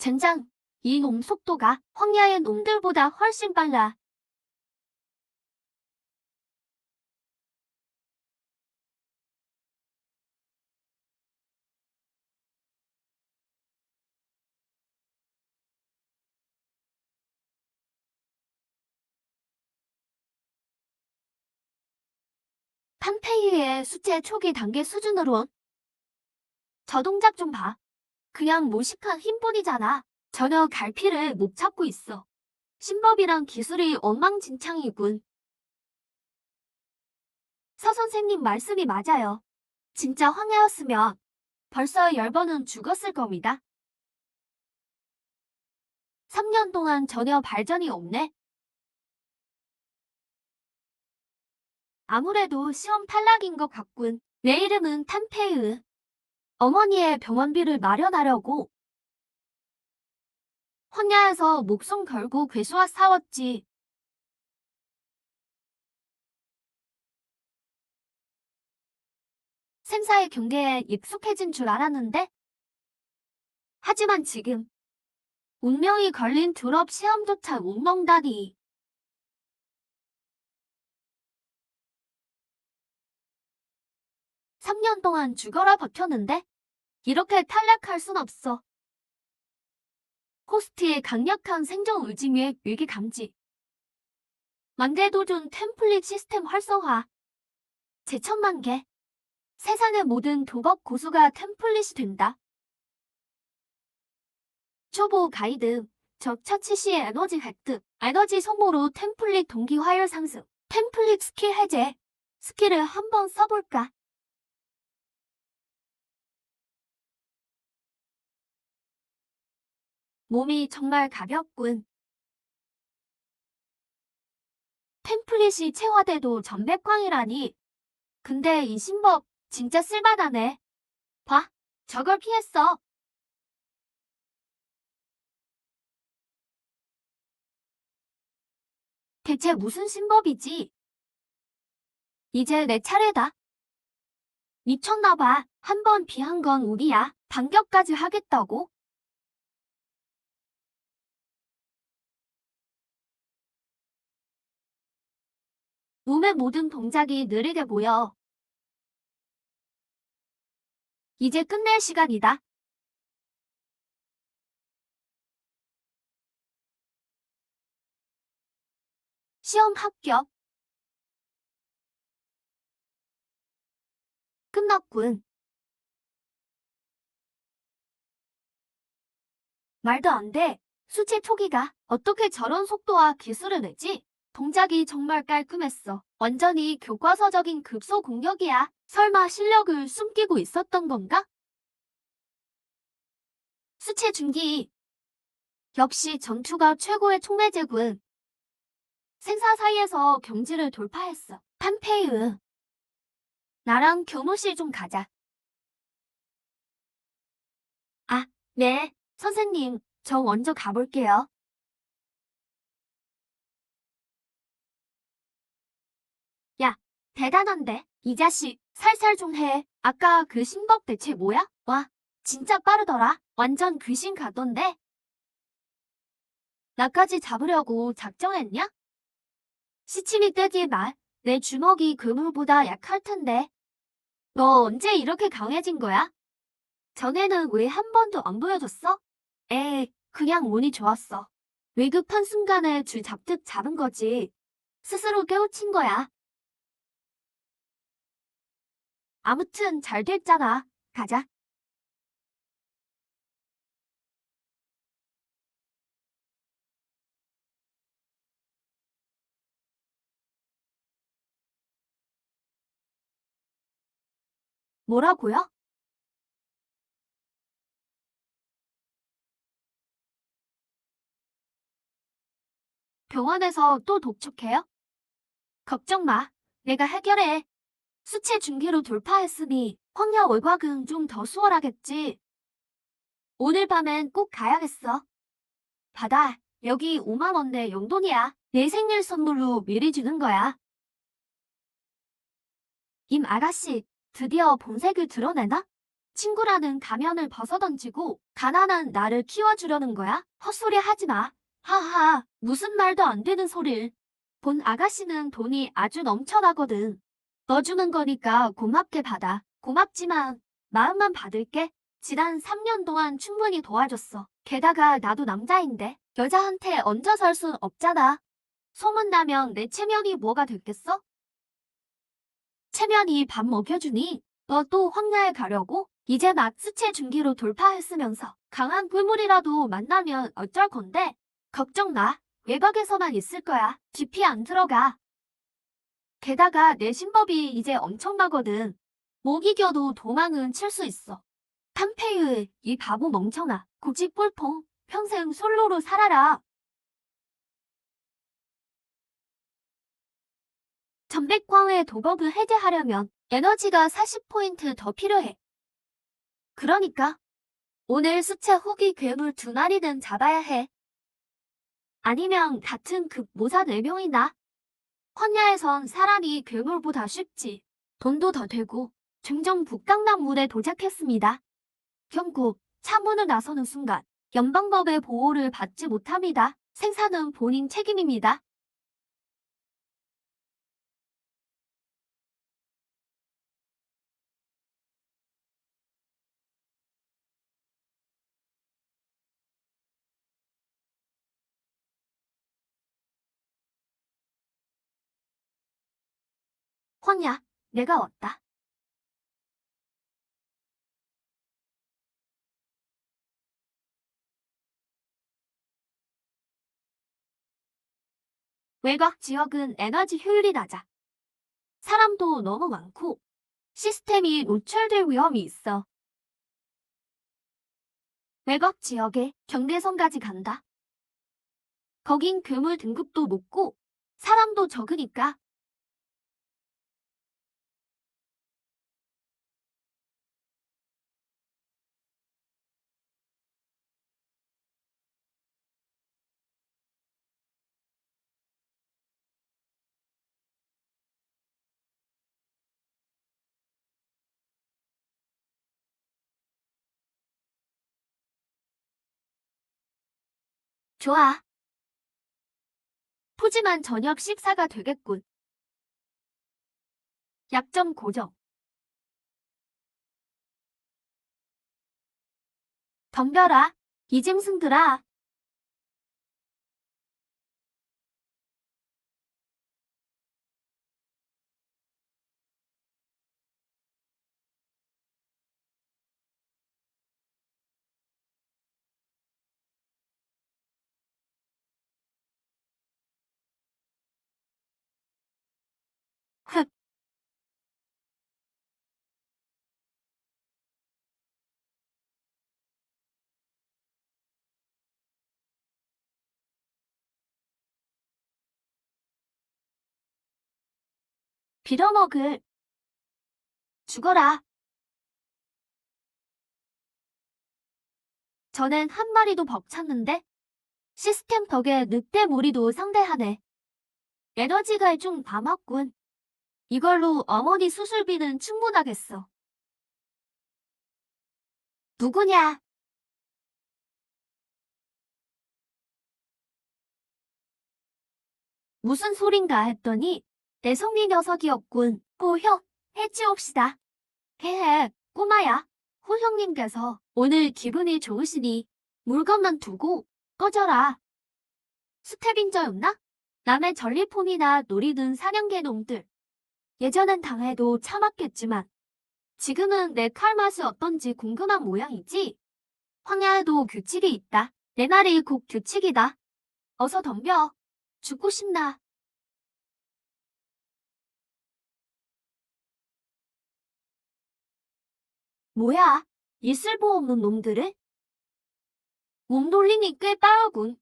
젠장, 이 놈 속도가 황야의 놈들보다 훨씬 빨라. 판페이의 수체 초기 단계 수준으로. 저 동작 좀 봐. 그냥 무식한 힘뿐이잖아. 전혀 갈피를 못 잡고 있어. 신법이랑 기술이 엉망진창이군. 서 선생님 말씀이 맞아요. 진짜 황야였으면 벌써 10번은 죽었을 겁니다. 3년 동안 전혀 발전이 없네. 아무래도 시험 탈락인 것 같군. 내 이름은 탄페이. 어머니의 병원비를 마련하려고 황야에서 목숨 걸고 괴수와 싸웠지. 생사의 경계에 익숙해진 줄 알았는데 하지만 지금 운명이 걸린 졸업 시험조차 못 넘다니. 3년 동안 죽어라 버텼는데 이렇게 탈락할 순 없어. 호스트의 강력한 생존 의지 위기 감지. 만개도전 템플릿 시스템 활성화. 제천만 개. 세상의 모든 도박 고수가 템플릿이 된다. 초보 가이드. 적 처치 시의 에너지 획득. 에너지 소모로 템플릿 동기 화율 상승. 템플릿 스킬 해제. 스킬을 한번 써볼까? 몸이 정말 가볍군. 템플릿이 체화돼도 전백광이라니. 근데 이 신법 진짜 쓸만하네. 봐, 저걸 피했어. 대체 무슨 신법이지? 이제 내 차례다. 미쳤나봐. 한 번 피한 건 우리야. 반격까지 하겠다고? 몸의 모든 동작이 느리게 보여. 이제 끝낼 시간이다. 시험 합격. 끝났군. 말도 안 돼. 수치 초기가 어떻게 저런 속도와 기술을 내지? 동작이 정말 깔끔했어. 완전히 교과서적인 급소 공격이야. 설마 실력을 숨기고 있었던 건가? 수치 중기. 역시 전투가 최고의 촉매제군. 생사 사이에서 경지를 돌파했어. 탄페이. 나랑 교무실 좀 가자. 아, 네. 선생님, 저 먼저 가볼게요. 야, 대단한데? 이 자식, 살살 좀 해. 아까 그 신법 대체 뭐야? 와, 진짜 빠르더라. 완전 귀신 같던데? 나까지 잡으려고 작정했냐? 시침이 떼지 마. 내 주먹이 그물보다 약할 텐데. 너 언제 이렇게 강해진 거야? 전에는 왜 한 번도 안 보여줬어? 에이, 그냥 운이 좋았어. 위급한 순간에 줄 잡듯 잡은 거지. 스스로 깨우친 거야. 아무튼 잘 됐잖아. 가자. 뭐라고요? 병원에서 또 독촉해요? 걱정 마. 내가 해결해. 수치 중기로 돌파했으니 황야 월곽은 좀 더 수월하겠지. 오늘 밤엔 꼭 가야겠어. 받아. 여기 5만 원 내 용돈이야. 내 생일 선물로 미리 주는 거야. 임 아가씨, 드디어 본색을 드러내나? 친구라는 가면을 벗어던지고 가난한 나를 키워주려는 거야? 헛소리 하지 마. 하하, 무슨 말도 안 되는 소릴. 본 아가씨는 돈이 아주 넘쳐나거든. 너 주는 거니까 고맙게 받아. 고맙지만 마음만 받을게. 지난 3년 동안 충분히 도와줬어. 게다가 나도 남자인데 여자한테 얹어 살 순 없잖아. 소문나면 내 체면이 뭐가 됐겠어? 체면이 밥 먹여주니 너 또 황야에 가려고? 이제 막 수체 중기로 돌파했으면서 강한 꿀물이라도 만나면 어쩔 건데? 걱정 마. 외곽에서만 있을 거야. 깊이 안 들어가. 게다가 내 신법이 이제 엄청나거든. 못 이겨도 도망은 칠 수 있어. 탐페유, 이 바보 멍청아. 고집 뿔퐁. 평생 솔로로 살아라. 전백광의 도법을 해제하려면 에너지가 40포인트 더 필요해. 그러니까 오늘 수채 후기 괴물 2마리는 잡아야 해. 아니면 같은 급 모사 4명이나. 황야에선 사람이 괴물보다 쉽지. 돈도 더 되고. 중정 북강남물에 도착했습니다. 경고, 차문을 나서는 순간 연방법의 보호를 받지 못합니다. 생사는 본인 책임입니다. 황야, 내가 왔다. 외곽 지역은 에너지 효율이 낮아. 사람도 너무 많고 시스템이 노출될 위험이 있어. 외곽 지역에 경계선까지 간다. 거긴 괴물 등급도 높고 사람도 적으니까. 좋아. 푸짐한 저녁 식사가 되겠군. 약점 고정. 덤벼라. 이짐승들아. 흑. 빌어먹을. 죽어라. 전엔 한 마리도 벅찼는데 시스템 덕에 늑대 무리도 상대하네. 에너지가 좀 남았군. 이걸로 어머니 수술비는 충분하겠어. 누구냐? 무슨 소린가 했더니 내 성미 녀석이었군. 호형, 해치웁시다. 헤헤, 꼬마야. 호형님께서 오늘 기분이 좋으시니 물건만 두고 꺼져라. 스텝인저였나? 남의 전리품이나 노리는 사냥개 놈들. 예전엔 당해도 참았겠지만 지금은 내 칼 맛이 어떤지 궁금한 모양이지? 황야에도 규칙이 있다. 내 말이 곧 규칙이다. 어서 덤벼. 죽고 싶나? 뭐야? 이 쓸모 없는 놈들을? 몸놀림이 꽤 빠르군.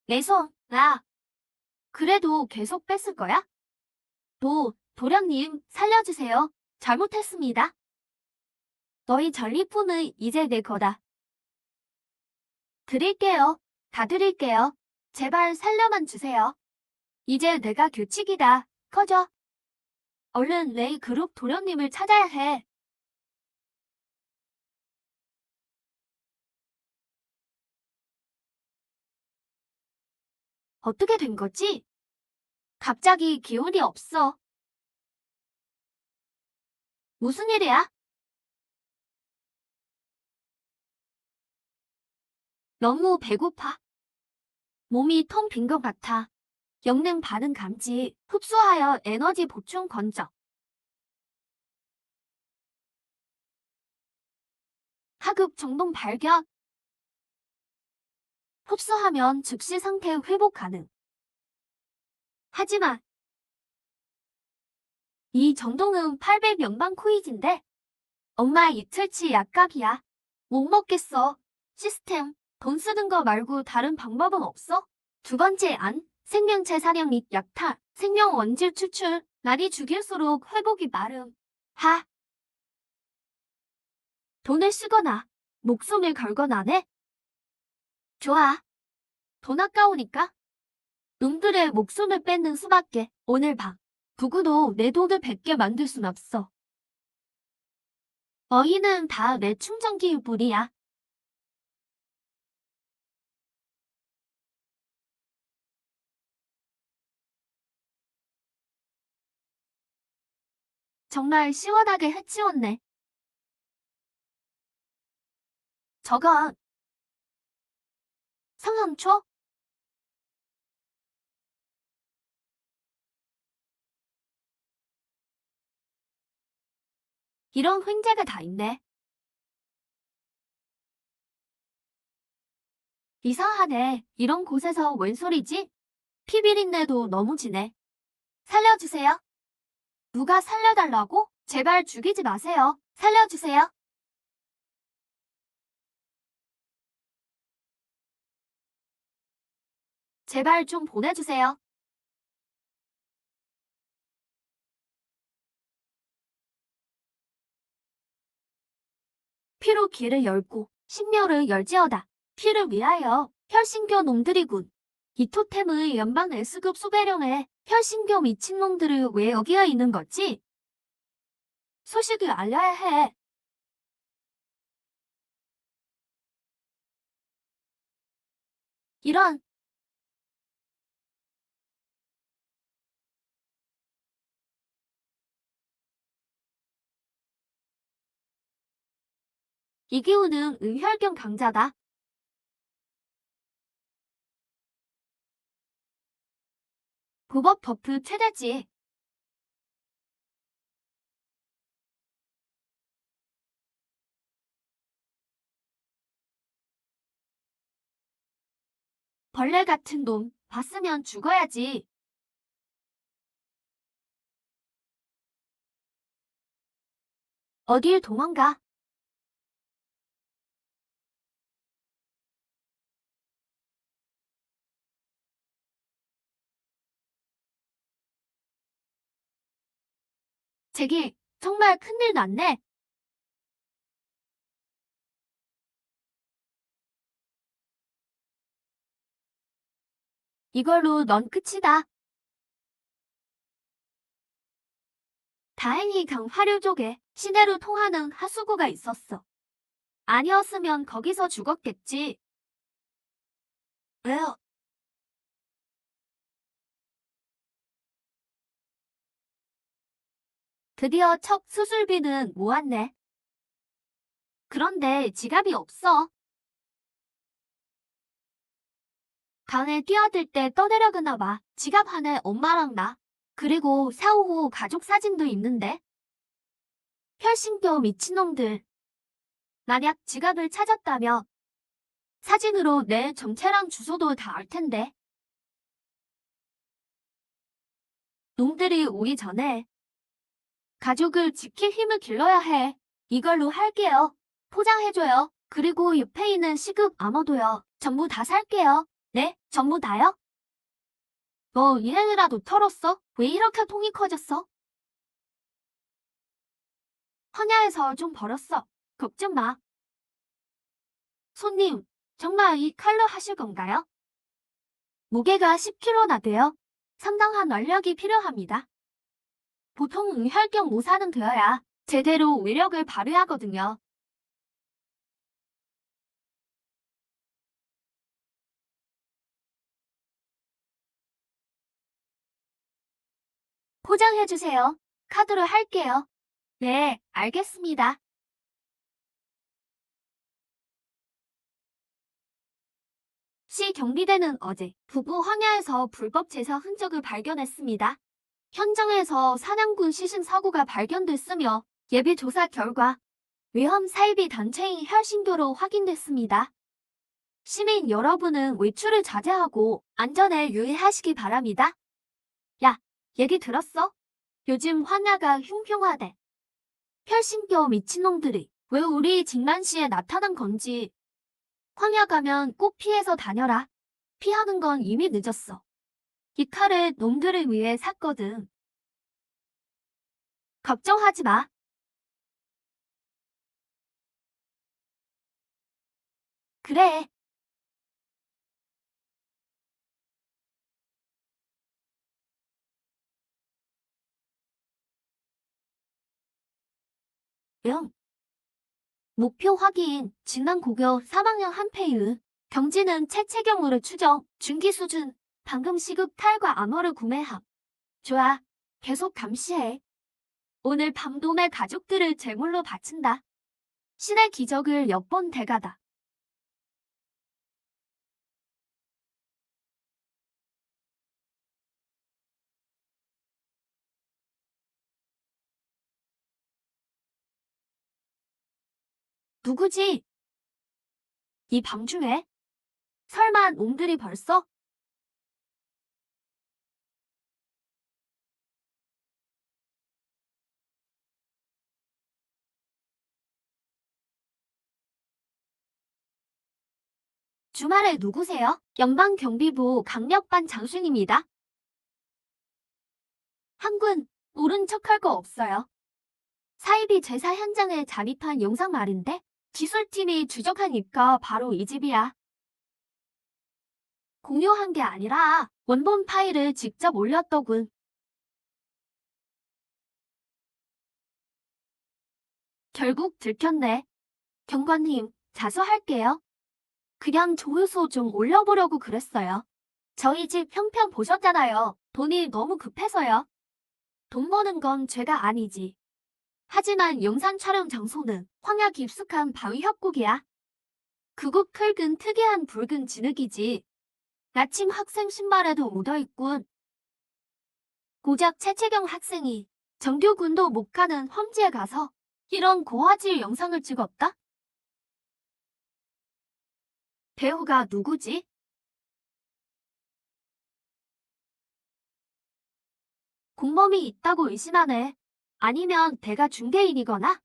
내 손, 아. 그래도 계속 뺐을 거야? 도련님, 살려주세요. 잘못했습니다. 너희 전리품은 이제 내 거다. 드릴게요. 다 드릴게요. 제발 살려만 주세요. 이제 내가 규칙이다. 커져. 얼른 레이 그룹 도련님을 찾아야 해. 어떻게 된 거지? 갑자기 기운이 없어. 무슨 일이야? 너무 배고파. 몸이 텅 빈 것 같아. 영양 반응 감지, 흡수하여 에너지 보충 건져. 하급 정동 발견. 흡수하면 즉시 상태 회복 가능. 하지만 이 정동은 800 연방 코이즈인데 엄마 이틀치 약값이야. 못 먹겠어. 시스템, 돈 쓰는 거 말고 다른 방법은 없어? 두 번째 안, 생명체 사냥 및 약탈, 생명 원질 추출, 날이 죽일수록 회복이 마름. 하, 돈을 쓰거나 목숨을 걸거나 해? 좋아. 돈 아까우니까 놈들의 목숨을 뺏는 수밖에. 오늘 밤 누구도 내 돈을 뱉게 만들 순 없어. 어이는 다 내 충전기일 뿐이야. 정말 시원하게 해치웠네. 저건 성형초? 이런 횡재가 다 있네. 이상하네. 이런 곳에서 웬 소리지? 피비린내도 너무 지네. 살려주세요. 누가 살려달라고? 제발 죽이지 마세요. 살려주세요. 제발 좀 보내주세요. 피로 길을 열고 신묘를 열지어다. 피를 위하여 혈신교 놈들이군. 이 토템의 연방 S급 소배령에 혈신교 미친놈들을 왜 여기에 있는 거지? 소식을 알려야 해. 이런, 이기훈은 의혈경 강자다. 고법 버프 최대지. 벌레 같은 놈 봤으면 죽어야지. 어딜 도망가. 제기 정말 큰일 났네. 이걸로 넌 끝이다. 다행히 강화류 쪽에 시내로 통하는 하수구가 있었어. 아니었으면 거기서 죽었겠지. 왜요? 드디어 첫 수술비는 모았네. 그런데 지갑이 없어. 강에 뛰어들 때 떠내려가나 봐. 지갑 안에 엄마랑 나. 그리고 사후 후 가족 사진도 있는데. 혈신교 미친놈들. 만약 지갑을 찾았다면 사진으로 내 정체랑 주소도 다 알 텐데. 놈들이 오기 전에 가족을 지킬 힘을 길러야 해. 이걸로 할게요. 포장해줘요. 그리고 옆에 있는 시급 암호도요. 전부 다 살게요. 네? 전부 다요? 너 얘네라도 털었어? 왜 이렇게 통이 커졌어? 헌야에서 좀 벌었어. 걱정 마. 손님, 정말 이 칼로 하실 건가요? 무게가 10kg나 돼요. 상당한 원력이 필요합니다. 보통 혈경 모사는 되어야 제대로 위력을 발휘하거든요. 포장해주세요. 카드로 할게요. 네, 알겠습니다. 시 경비대는 어제 부부 황야에서 불법 제사 흔적을 발견했습니다. 현장에서 사냥꾼 시신 사고가 발견됐으며 예비 조사 결과 위험 사이비 단체인 혈신교로 확인됐습니다. 시민 여러분은 외출을 자제하고 안전에 유의하시기 바랍니다. 야, 얘기 들었어? 요즘 황야가 흉흉하대. 혈신교 미친놈들이 왜 우리 직만시에 나타난 건지. 황야 가면 꼭 피해서 다녀라. 피하는 건 이미 늦었어. 이 칼을 놈들을 위해 샀거든. 걱정하지 마. 그래. 응. 목표 확인. 진난 고교 3학년 한패유. 경지는 채채경으로 추정. 중기 수준. 방금 시급 탈과 암호를 구매함. 좋아. 계속 감시해. 오늘 밤도 내 가족들을 제물로 바친다. 신의 기적을 엿본 대가다. 누구지? 이 밤중에? 설마 놈들이 벌써? 주말에 누구세요? 연방경비부 강력반 장순입니다. 한군, 모른 척할 거 없어요. 사이비 제사 현장에 잠입한 영상 말인데 기술팀이 추적하니까 바로 이 집이야. 공유한 게 아니라 원본 파일을 직접 올렸더군. 결국 들켰네. 경관님, 자수할게요. 그냥 조회수 좀 올려보려고 그랬어요. 저희 집 형편 보셨잖아요. 돈이 너무 급해서요. 돈 버는 건 죄가 아니지. 하지만 영상 촬영 장소는 황야 깊숙한 바위 협곡이야. 그곳 흙은 특이한 붉은 진흙이지. 나침 학생 신발에도 묻어있군. 고작 채채경 학생이 정규군도 못 가는 험지에 가서 이런 고화질 영상을 찍었다? 배우가 누구지? 공범이 있다고 의심하네. 아니면 대가 중개인이거나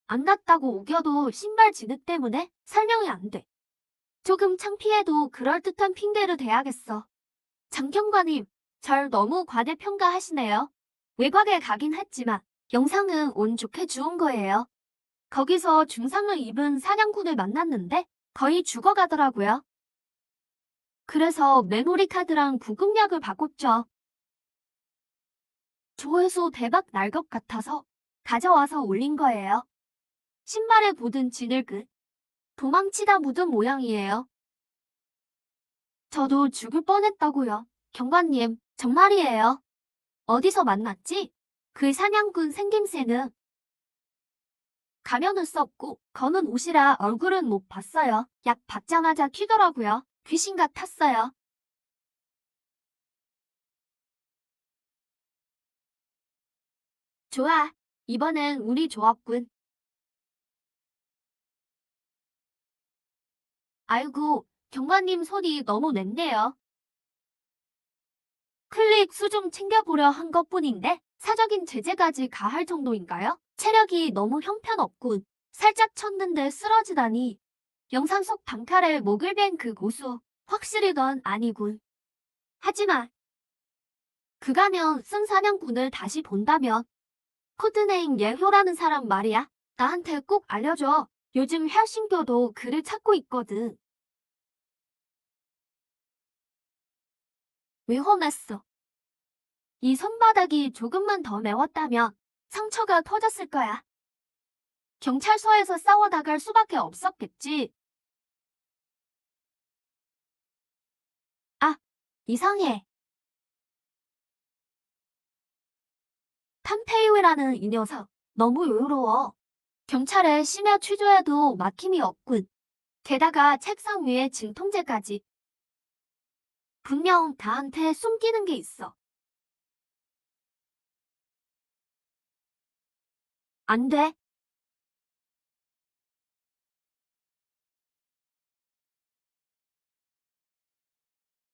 안 났다고 우겨도 신발 진흙 때문에 설명이 안 돼. 조금 창피해도 그럴듯한 핑계를 대야겠어. 장경관님, 절 너무 과대평가하시네요. 외곽에 가긴 했지만 영상은 운 좋게 주운 거예요. 거기서 중상을 입은 사냥꾼을 만났는데 거의 죽어가더라고요. 그래서 메모리 카드랑 구급약을 바꿨죠. 조회수 대박 날 것 같아서 가져와서 올린 거예요. 신발에 묻은 진흙은 도망치다 묻은 모양이에요. 저도 죽을 뻔했다고요. 경관님, 정말이에요. 어디서 만났지? 그 사냥꾼 생김새는 가면을 썼고 거는 옷이라 얼굴은 못 봤어요. 약 받자마자 튀더라고요. 귀신 같았어요. 좋아. 이번엔 운이 좋았군. 아이고, 경관님 손이 너무 냈네요. 클릭 수 좀 챙겨보려 한 것뿐인데 사적인 제재까지 가할 정도인가요? 체력이 너무 형편없군. 살짝 쳤는데 쓰러지다니. 영상 속 방칼에 목을 벤 그 고수. 확실히 넌 아니군. 하지만 그가면 쓴 사냥꾼을 다시 본다면 코드네임 예효라는 사람 말이야. 나한테 꼭 알려줘. 요즘 혈신교도 그를 찾고 있거든. 왜 혼났어? 이 손바닥이 조금만 더 매웠다면 상처가 터졌을 거야. 경찰서에서 싸워 나갈 수밖에 없었겠지. 아, 이상해. 탐페이웨라는 이 녀석 너무 요요로워. 경찰에 심야 취조해도 막힘이 없군. 게다가 책상 위에 진통제까지. 분명 나한테 숨기는 게 있어. 안 돼.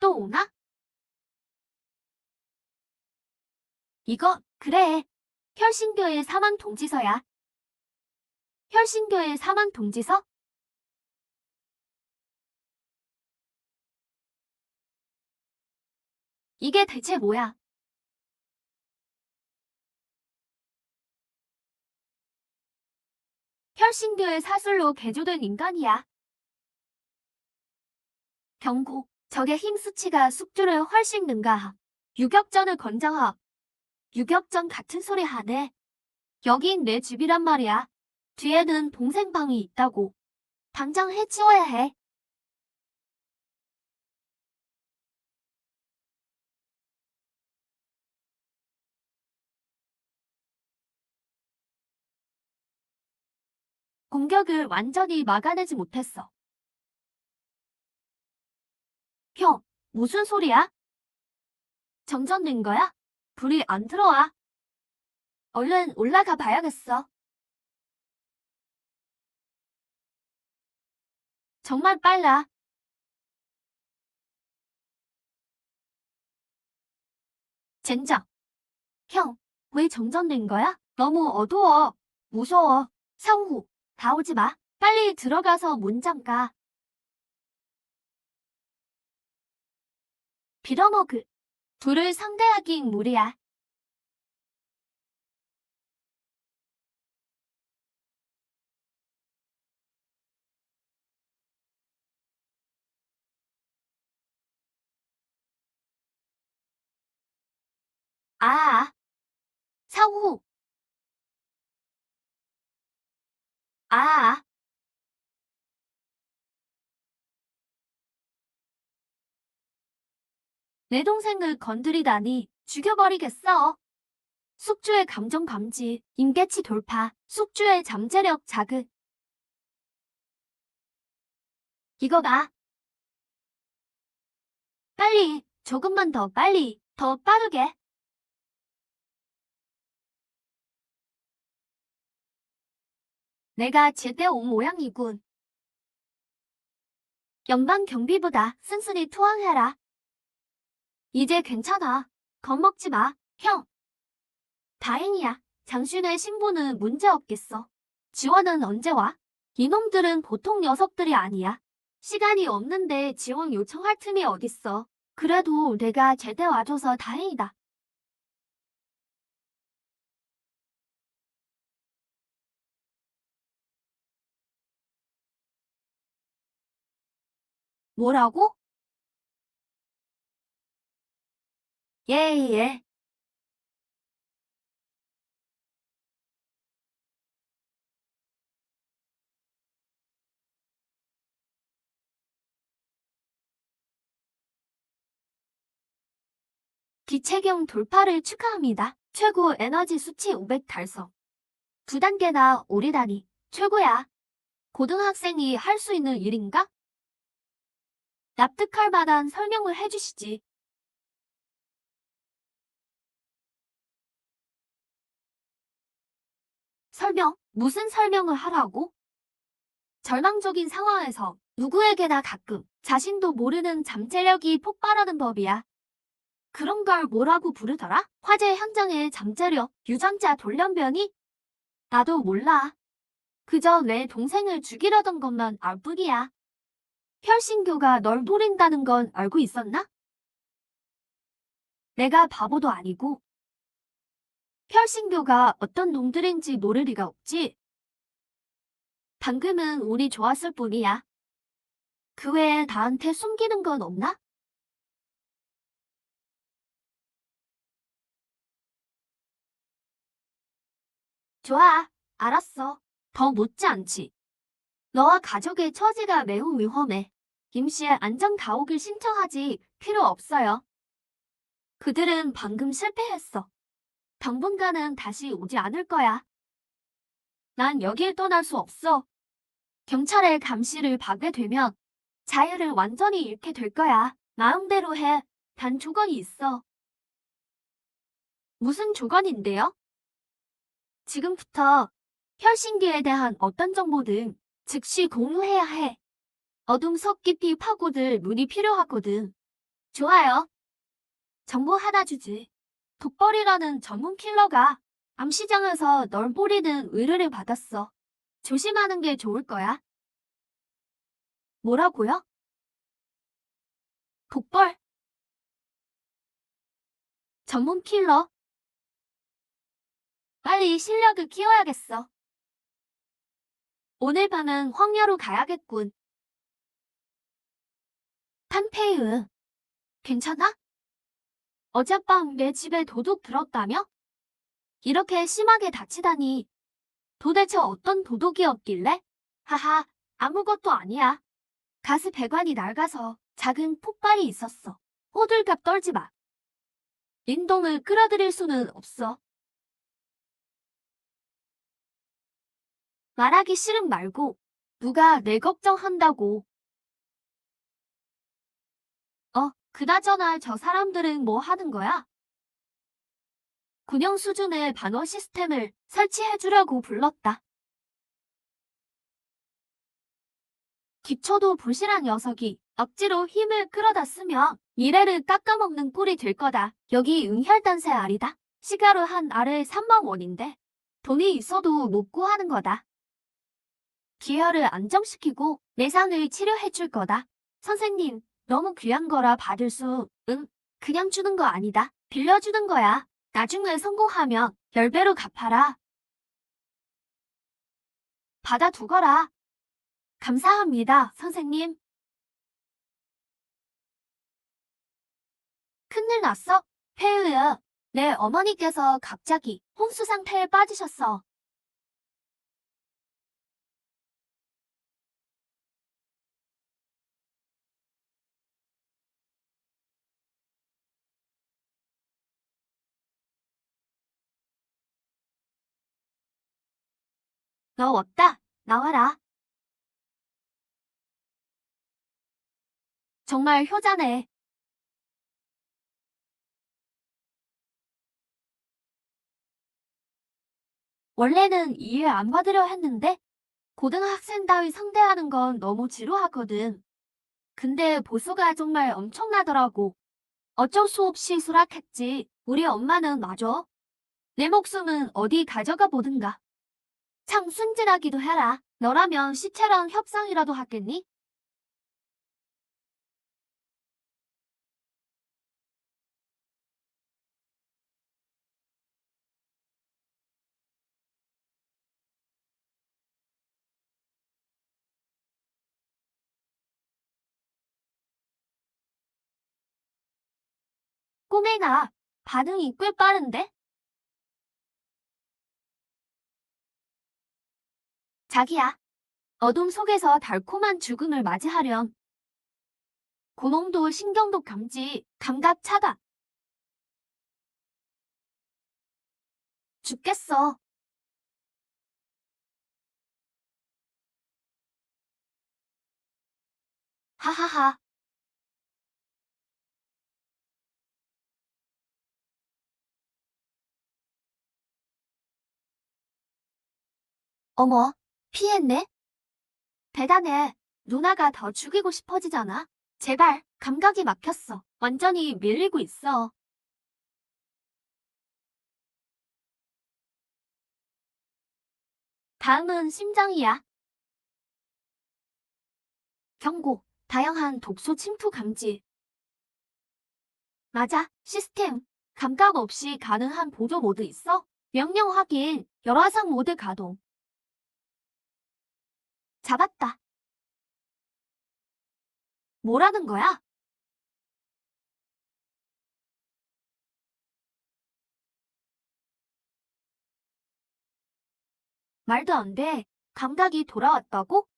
또 오나? 이거, 그래. 혈신교의 사망 동지서야. 혈신교의 사망 동지서? 이게 대체 뭐야? 혈신교의 사슬로 개조된 인간이야. 경고. 적의 힘 수치가 숙주를 훨씬 능가함. 유격전을 권장함. 유격전 같은 소리 하네. 여긴 내 집이란 말이야. 뒤에는 동생 방이 있다고. 당장 해치워야 해. 공격을 완전히 막아내지 못했어. 형, 무슨 소리야? 정전된 거야? 불이 안 들어와. 얼른 올라가 봐야겠어. 정말 빨라. 젠장. 형, 왜 정전된 거야? 너무 어두워. 무서워. 상우, 다 오지 마. 빨리 들어가서 문 잠가. 빌어먹을. 둘을 상대하긴 무리야. 아, 상우. 아, 내 동생을 건드리다니 죽여버리겠어. 숙주의 감정 감지, 임계치 돌파, 숙주의 잠재력 자극. 이거다. 빨리, 조금만 더 빨리, 더 빠르게. 내가 제때 온 모양이군. 연방 경비보다 쓴순히 투항해라. 이제 괜찮아. 겁먹지 마, 형. 다행이야. 장신의 신부는 문제 없겠어. 지원은 언제 와? 이놈들은 보통 녀석들이 아니야. 시간이 없는데 지원 요청할 틈이 어딨어. 그래도 내가 제때 와줘서 다행이다. 뭐라고? 예, 예. 기체경 돌파를 축하합니다. 최고 에너지 수치 500 달성. 2단계나 오리다니. 최고야. 고등학생이 할 수 있는 일인가? 납득할 만한 설명을 해주시지. 설명? 무슨 설명을 하라고? 절망적인 상황에서 누구에게나 가끔 자신도 모르는 잠재력이 폭발하는 법이야. 그런 걸 뭐라고 부르더라? 화재 현장의 잠재력, 유전자 돌연변이? 나도 몰라. 그저 내 동생을 죽이려던 것만 알 뿐이야. 혈신교가 널 노린다는 건 알고 있었나? 내가 바보도 아니고 혈신교가 어떤 놈들인지 모를 리가 없지. 방금은 운이 좋았을 뿐이야. 그 외에 나한테 숨기는 건 없나? 좋아, 알았어. 더 못지 않지. 너와 가족의 처지가 매우 위험해. 임시의 안전가옥을 신청하지 필요 없어요. 그들은 방금 실패했어. 당분간은 다시 오지 않을 거야. 난 여길 떠날 수 없어. 경찰의 감시를 받게 되면 자유를 완전히 잃게 될 거야. 마음대로 해. 단 조건이 있어. 무슨 조건인데요? 지금부터 혈신기에 대한 어떤 정보든 즉시 공유해야 해. 어둠 속 깊이 파고들 문이 필요하거든. 좋아요. 정보 하나 주지. 독벌이라는 전문 킬러가 암시장에서 널 뿌리는 의뢰를 받았어. 조심하는 게 좋을 거야. 뭐라고요? 독벌. 전문 킬러. 빨리 실력을 키워야겠어. 오늘 밤은 황야로 가야겠군. 탄페이으. 괜찮아? 어젯밤 내 집에 도둑 들었다며? 이렇게 심하게 다치다니. 도대체 어떤 도둑이었길래? 하하, 아무것도 아니야. 가스 배관이 낡아서 작은 폭발이 있었어. 호들갑 떨지 마. 인동을 끌어들일 수는 없어. 말하기 싫음 말고 누가 내 걱정한다고. 그나저나 저 사람들은 뭐 하는 거야? 군용 수준의 방어 시스템을 설치해주려고 불렀다. 기초도 부실한 녀석이 억지로 힘을 끌어다 쓰면 미래를 깎아먹는 꼴이 될 거다. 여기 응혈단세 알이다. 시가로 한 알에 3만 원인데 돈이 있어도 못 구하는 거다. 기혈을 안정시키고 내상을 치료해줄 거다. 선생님, 너무 귀한 거라 받을 수, 그냥 주는 거 아니다. 빌려주는 거야. 나중에 성공하면 10배로 갚아라. 받아두거라. 감사합니다, 선생님. 큰일 났어? 폐유야. 내 어머니께서 갑자기 혼수 상태에 빠지셨어. 너 왔다. 나와라. 정말 효자네. 원래는 이해 안 받으려 했는데 고등학생 따위 상대하는 건 너무 지루하거든. 근데 보수가 정말 엄청나더라고. 어쩔 수 없이 수락했지. 우리 엄마는 맞아. 내 목숨은 어디 가져가 보든가. 참 순진하기도 해라. 너라면 시체랑 협상이라도 하겠니? 꼬맹아, 반응이 꽤 빠른데? 자기야, 어둠 속에서 달콤한 죽음을 맞이하렴. 고농도 신경도 감지, 감각 차가. 죽겠어. 하하하. 어머, 피했네? 대단해. 누나가 더 죽이고 싶어지잖아. 제발, 감각이 막혔어. 완전히 밀리고 있어. 다음은 심장이야. 경고, 다양한 독소 침투 감지. 맞아, 시스템. 감각 없이 가능한 보조 모드 있어? 명령 확인, 열화상 모드 가동. 잡았다. 뭐라는 거야? 말도 안 돼. 감각이 돌아왔다고?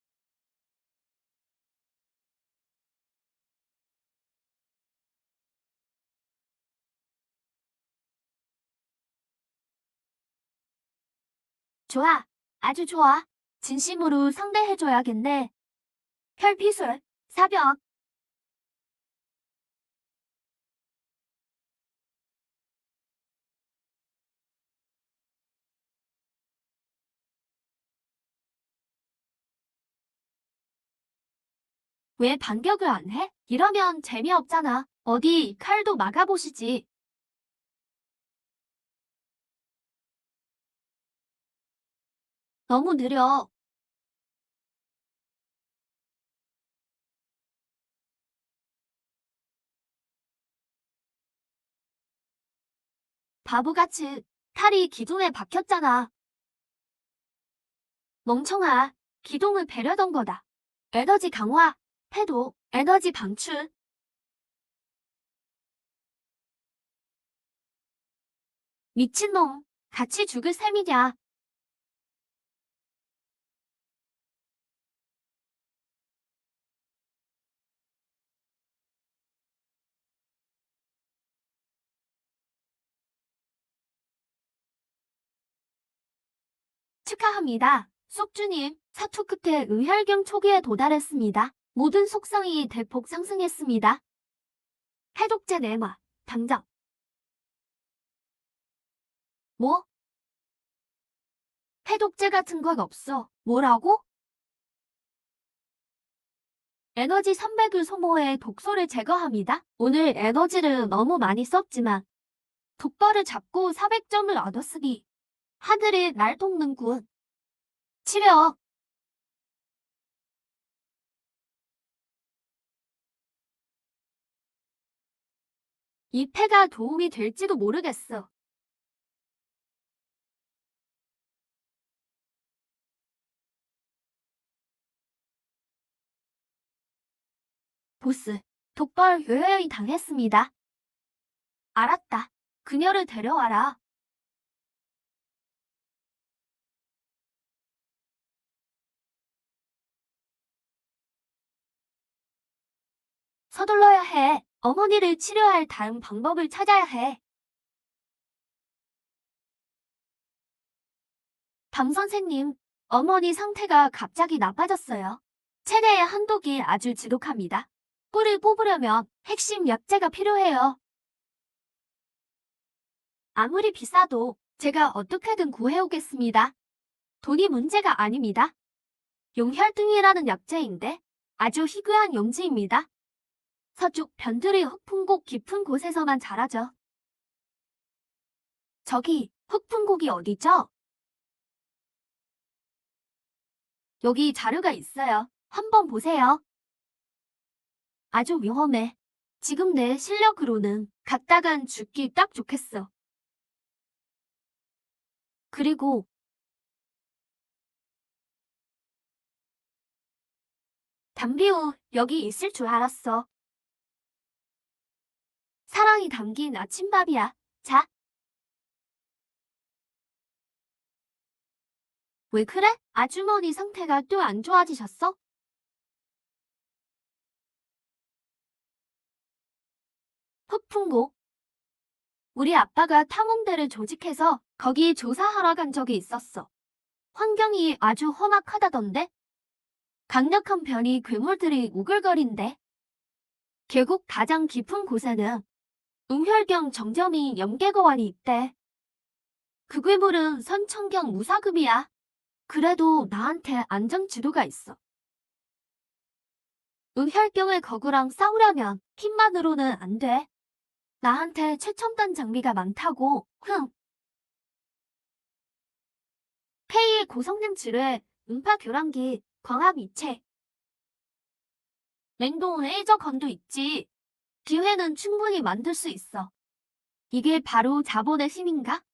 좋아. 아주 좋아. 진심으로 상대해줘야겠네. 혈피술, 사벽. 왜 반격을 안 해? 이러면 재미없잖아. 어디 칼도 막아보시지. 너무 느려. 바보같이 칼이 기둥에 박혔잖아. 멍청아. 기둥을 베려던 거다. 에너지 강화, 패도, 에너지 방출. 미친놈. 같이 죽을 셈이냐. 축하합니다. 속주님, 사투 끝에 의혈경 초기에 도달했습니다. 모든 속성이 대폭 상승했습니다. 해독제 내마, 당장. 뭐? 해독제 같은 건 없어. 뭐라고? 에너지 300을 소모해 독소를 제거합니다. 오늘 에너지를 너무 많이 썼지만 독벌을 잡고 400점을 얻었으니 하늘이 날 돕는군. 치료. 이 패가 도움이 될지도 모르겠어. 보스, 독벌 요요히 당했습니다. 알았다. 그녀를 데려와라. 서둘러야 해. 어머니를 치료할 다른 방법을 찾아야 해. 담 선생님, 어머니 상태가 갑자기 나빠졌어요. 체내의 한독이 아주 지독합니다. 꿀을 뽑으려면 핵심 약재가 필요해요. 아무리 비싸도 제가 어떻게든 구해오겠습니다. 돈이 문제가 아닙니다. 용혈등이라는 약재인데 아주 희귀한 용지입니다. 서쪽 변두리 흑풍곡 깊은 곳에서만 자라죠. 저기 흑풍곡이 어디죠? 여기 자료가 있어요. 한번 보세요. 아주 위험해. 지금 내 실력으로는 갔다간 죽기 딱 좋겠어. 그리고 담비우 여기 있을 줄 알았어. 사랑이 담긴 아침밥이야. 자. 왜 그래? 아주머니 상태가 또 안 좋아지셨어? 흑풍고. 우리 아빠가 탐험대를 조직해서 거기 조사하러 간 적이 있었어. 환경이 아주 험악하다던데? 강력한 변이 괴물들이 우글거린대. 계곡 가장 깊은 곳에는 웅혈경 정점이 염계거환이 있대. 그 괴물은 선천경 무사급이야. 그래도 나한테 안전 지도가 있어. 웅혈경의 거구랑 싸우려면 힘만으로는 안 돼. 나한테 최첨단 장비가 많다고. K 고성능 지뢰, 음파 교란기, 광학 이체, 냉동 레이저 건도 있지. 기회는 충분히 만들 수 있어. 이게 바로 자본의 힘인가?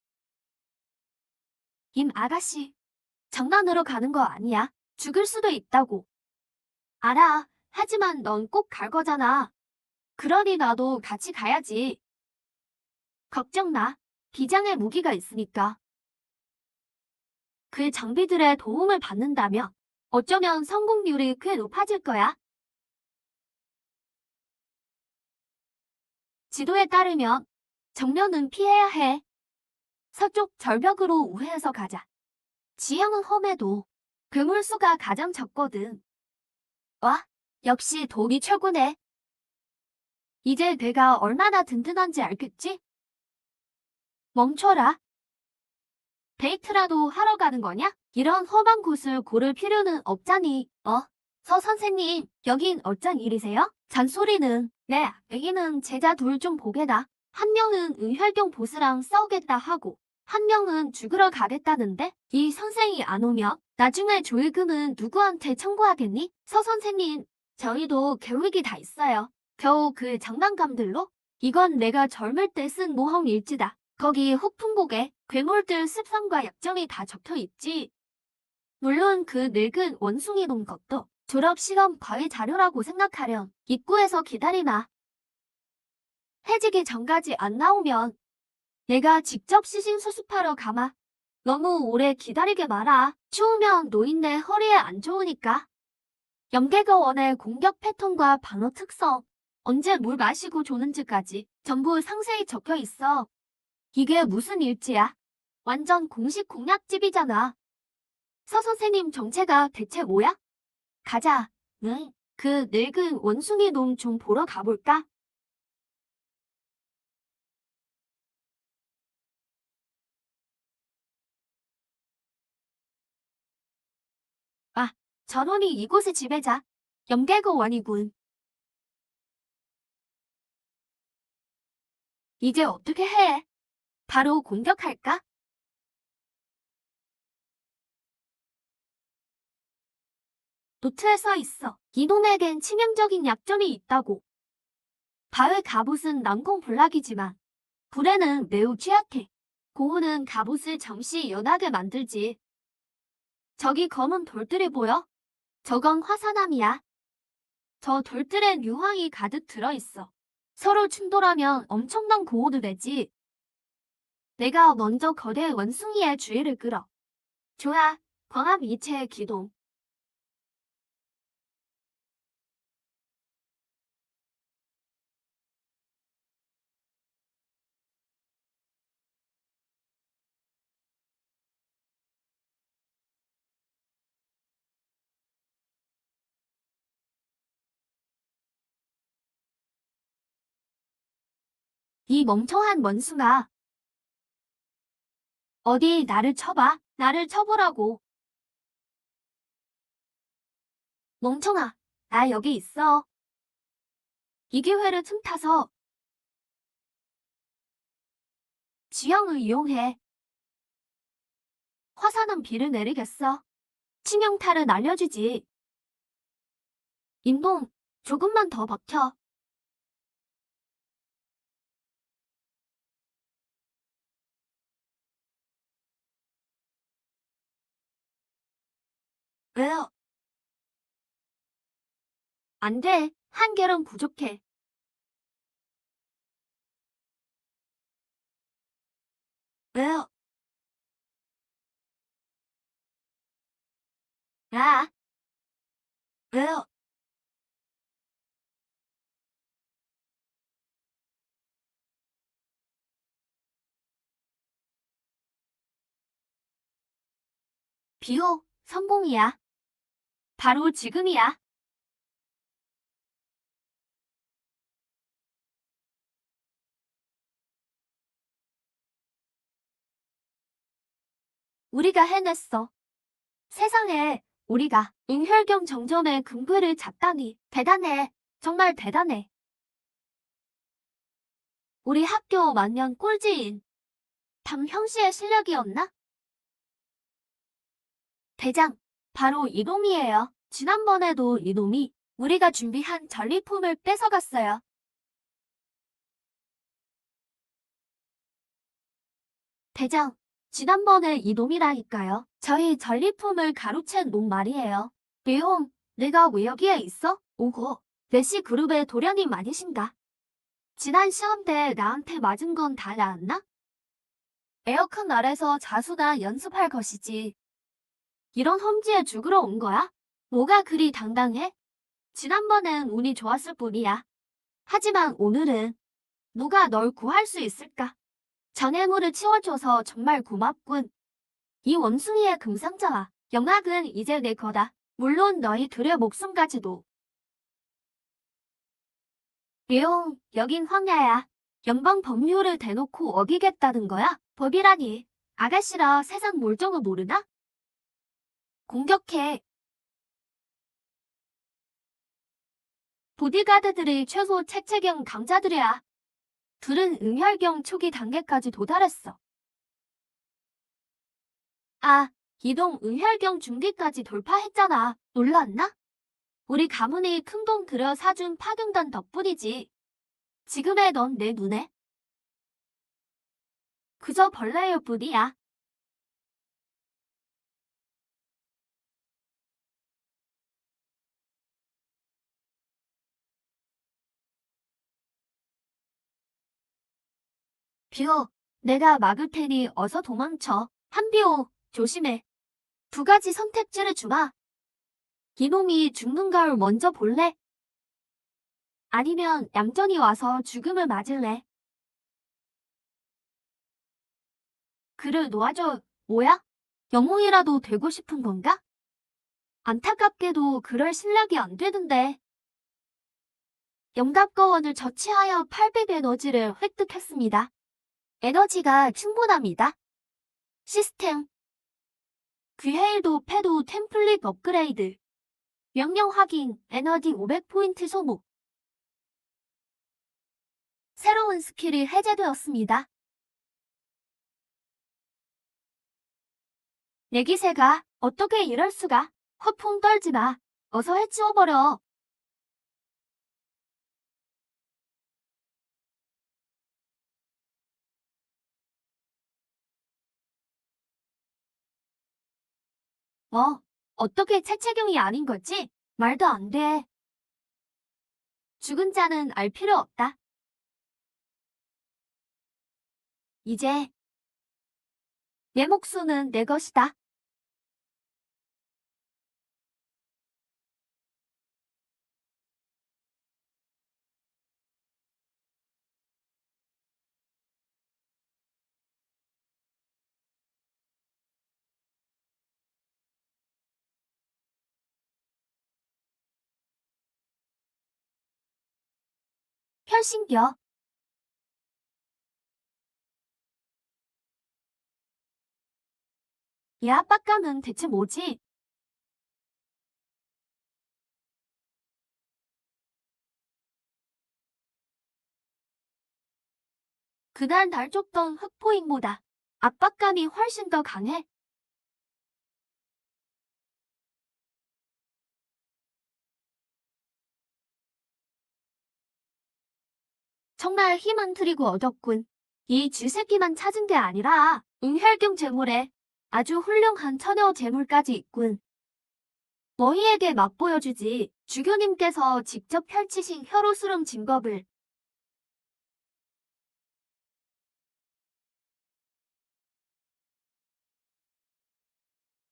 임 아가씨, 장난으로 가는 거 아니야. 죽을 수도 있다고. 알아. 하지만 넌 꼭 갈 거잖아. 그러니 나도 같이 가야지. 걱정 마. 비장의 무기가 있으니까. 그 장비들의 도움을 받는다면 어쩌면 성공률이 꽤 높아질 거야. 지도에 따르면 정면은 피해야 해. 서쪽 절벽으로 우회해서 가자. 지형은 험해도 그물수가 가장 적거든. 와, 역시 독이 최고네. 이제 내가 얼마나 든든한지 알겠지? 멈춰라. 데이트라도 하러 가는 거냐? 이런 험한 곳을 고를 필요는 없자니. 서 선생님, 여긴 어쩐 일이세요? 잔소리는. 네, 여기는 제자 둘 좀 보게다. 한 명은 은혈경 보스랑 싸우겠다 하고 한 명은 죽으러 가겠다는데 이 선생이 안 오면 나중에 조의금은 누구한테 청구하겠니? 서 선생님, 저희도 계획이 다 있어요. 겨우 그 장난감들로? 이건 내가 젊을 때 쓴 모험 일지다. 거기 후풍곡에 괴물들 습성과 약점이 다 적혀 있지. 물론 그 늙은 원숭이 놈 것도 졸업 시험 과외 자료라고 생각하렴. 입구에서 기다리나. 해지기 전까지 안 나오면 내가 직접 시신 수습하러 가마. 너무 오래 기다리게 마라. 추우면 노인네 허리에 안 좋으니까. 염계거원의 공격 패턴과 방어 특성, 언제 물 마시고 조는지까지 전부 상세히 적혀 있어. 이게 무슨 일지야? 완전 공식 공략집이잖아. 서 선생님 정체가 대체 뭐야? 가자. 응. 그 늙은 원숭이 놈 좀 보러 가볼까? 아, 저놈이 이곳의 지배자. 염계거원이군. 이제 어떻게 해? 바로 공격할까? 노트에 써 있어. 이놈에겐 치명적인 약점이 있다고. 바위 갑옷은 난공불락이지만 불에는 매우 취약해. 고우는 갑옷을 잠시 연하게 만들지. 저기 검은 돌들이 보여? 저건 화산암이야. 저 돌들엔 유황이 가득 들어있어. 서로 충돌하면 엄청난 고우도 되지. 내가 먼저 거대 원숭이의 주의를 끌어. 좋아, 광합 이체의 기동. 이 멍청한 원숭아. 어디 나를 쳐봐. 나를 쳐보라고. 멍청아, 나 여기 있어. 이 기회를 틈타서 지형을 이용해. 화산은 비를 내리겠어. 치명타를 날려주지. 인동, 조금만 더 버텨. 왜요? 안 돼. 한 결은 부족해. 왜요? 아, 왜요? 비호, 성공이야. 바로 지금이야. 우리가 해냈어. 세상에, 우리가 인혈경 정점의 근거를 잡다니. 대단해. 정말 대단해. 우리 학교 만년 꼴찌인 담형씨의 실력이었나? 대장, 바로 이놈이에요. 지난번에도 이놈이 우리가 준비한 전리품을 뺏어갔어요. 대장, 지난번에 이놈이라니까요. 저희 전리품을 가로챈 놈 말이에요. 미홍, 내가 왜 여기에 있어? 오고, 내시 그룹의 도련님 아니신가? 지난 시험 때 나한테 맞은 건 다 나았나? 에어컨 아래서 자수나 연습할 것이지. 이런 험지에 죽으러 온 거야? 뭐가 그리 당당해? 지난번엔 운이 좋았을 뿐이야. 하지만 오늘은 누가 널 구할 수 있을까? 장애물을 치워줘서 정말 고맙군. 이 원숭이의 금상자와 영악은 이제 내 거다. 물론 너희 둘의 목숨까지도. 룡, 여긴 황야야. 연방 법률을 대놓고 어기겠다는 거야? 법이라니. 아가씨라 세상 물정을 모르나? 공격해. 보디가드들이 최소 책체경 강자들이야. 둘은 응혈경 초기 단계까지 도달했어. 아, 이동 응혈경 중기까지 돌파했잖아. 놀랐나? 우리 가문이 큰 돈 들여 사준 파경단 덕분이지. 지금의 넌 내 눈에 그저 벌레일 뿐이야. 비오, 내가 막을 테니 어서 도망쳐. 한비오, 조심해. 두 가지 선택지를 주마. 이놈이 죽는 걸 먼저 볼래? 아니면 얌전히 와서 죽음을 맞을래? 그를 놓아줘. 뭐야? 영웅이라도 되고 싶은 건가? 안타깝게도 그럴 실력이 안 되는데. 영갑거원을 저치하여 800 에너지를 획득했습니다. 에너지가 충분합니다. 시스템. 귀해일도 패도 템플릿 업그레이드. 명령 확인. 에너지 500포인트 소모. 새로운 스킬이 해제되었습니다. 내 기세가 어떻게 이럴 수가. 허풍 떨지 마. 어서 해치워버려. 어떻게 채채경이 아닌 거지? 말도 안 돼. 죽은 자는 알 필요 없다. 이제 내 목숨은 내 것이다. 혈신겨. 이 압박감은 대체 뭐지? 그날 날 쫓던 흑포인보다 압박감이 훨씬 더 강해. 정말 힘은 들이고 얻었군. 이 쥐새끼만 찾은 게 아니라 응혈경 재물에 아주 훌륭한 처녀 재물까지 있군. 너희에게 맛보여주지. 주교님께서 직접 펼치신 혈오스름 증거를.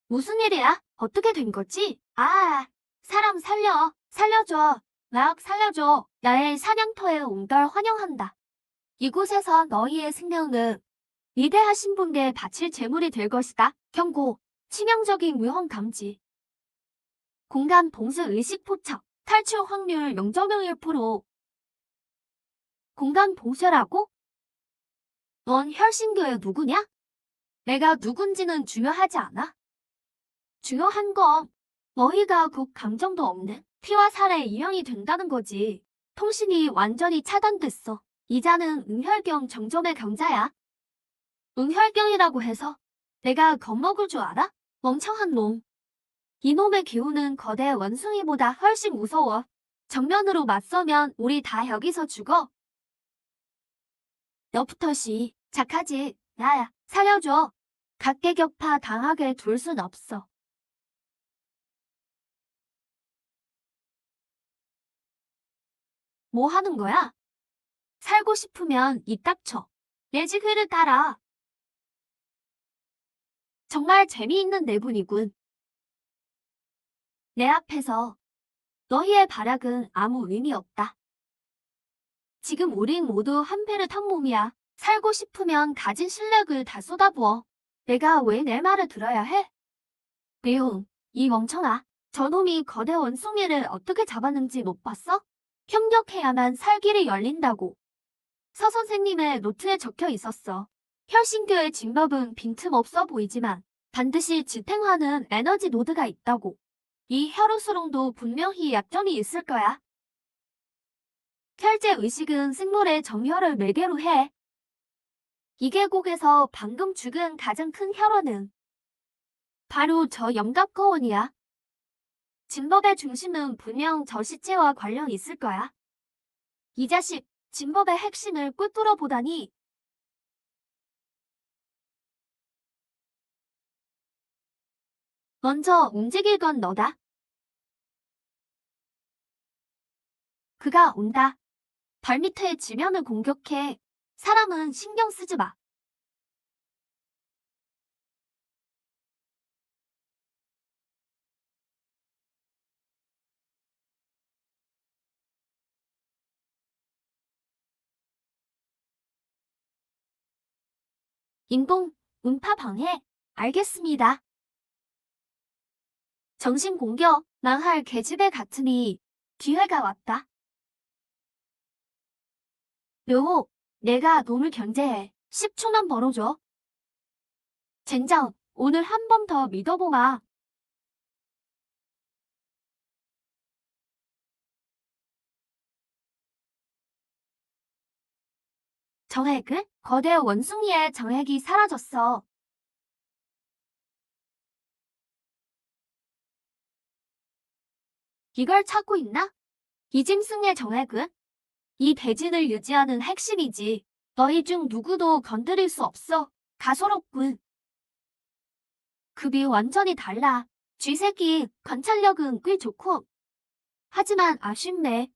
무슨 일이야? 어떻게 된 거지? 사람 살려줘. 나 살려줘. 나의 사냥터에 온 걸 환영한다. 이곳에서 너희의 생명은 위대하신 분께 바칠 제물이 될 것이다. 경고, 치명적인 위험 감지. 공간 봉쇄 의식 포착, 탈출 확률 0.01%. 공간 봉쇄라고? 넌 혈신교의 누구냐? 내가 누군지는 중요하지 않아. 중요한 건 너희가 그 감정도 없는 피와 살의 인형이 된다는 거지. 통신이 완전히 차단됐어. 이자는 응혈경 정점의 강자야. 응혈경이라고 해서 내가 겁먹을 줄 알아? 멍청한 놈. 이놈의 기운은 거대 원숭이보다 훨씬 무서워. 정면으로 맞서면 우리 다 여기서 죽어. 너부터 시작하지. 나야, 살려줘. 각계격파 당하게 둘 순 없어. 뭐 하는 거야? 살고 싶으면 입 닥쳐. 내 지휘를 따라. 정말 재미있는 내분이군. 내 앞에서 너희의 발악은 아무 의미 없다. 지금 우린 모두 한 배를 탄 몸이야. 살고 싶으면 가진 실력을 다 쏟아부어. 내가 왜 내 말을 들어야 해? 레옹, 이 멍청아. 저놈이 거대 원숭이를 어떻게 잡았는지 못 봤어? 협력해야만 살 길이 열린다고. 서 선생님의 노트에 적혀 있었어. 혈신교의 진법은 빈틈없어 보이지만 반드시 지탱하는 에너지 노드가 있다고. 이 혈우수롱도 분명히 약점이 있을 거야. 혈제 의식은 생물의 정혈을 매개로 해. 이 계곡에서 방금 죽은 가장 큰 혈원은 바로 저 염갑거원이야. 진법의 중심은 분명 저 시체와 관련이 있을 거야. 이 자식, 진법의 핵심을 꿰뚫어 보다니. 먼저 움직일 건 너다. 그가 온다. 발밑의 지면을 공격해. 사람은 신경 쓰지 마. 인공, 음파 방해. 알겠습니다. 정신 공격, 망할 계집애 같으니 기회가 왔다. 묘호, 내가 놈을 견제해. 10초만 벌어줘. 젠장, 오늘 한 번 더 믿어보마. 정액을? 거대 원숭이의 정액이 사라졌어. 이걸 찾고 있나? 이짐승의 정액은? 이 대진을 유지하는 핵심이지. 너희 중 누구도 건드릴 수 없어. 가소롭군. 급이 완전히 달라. 쥐새끼 관찰력은 꽤 좋고. 하지만 아쉽네.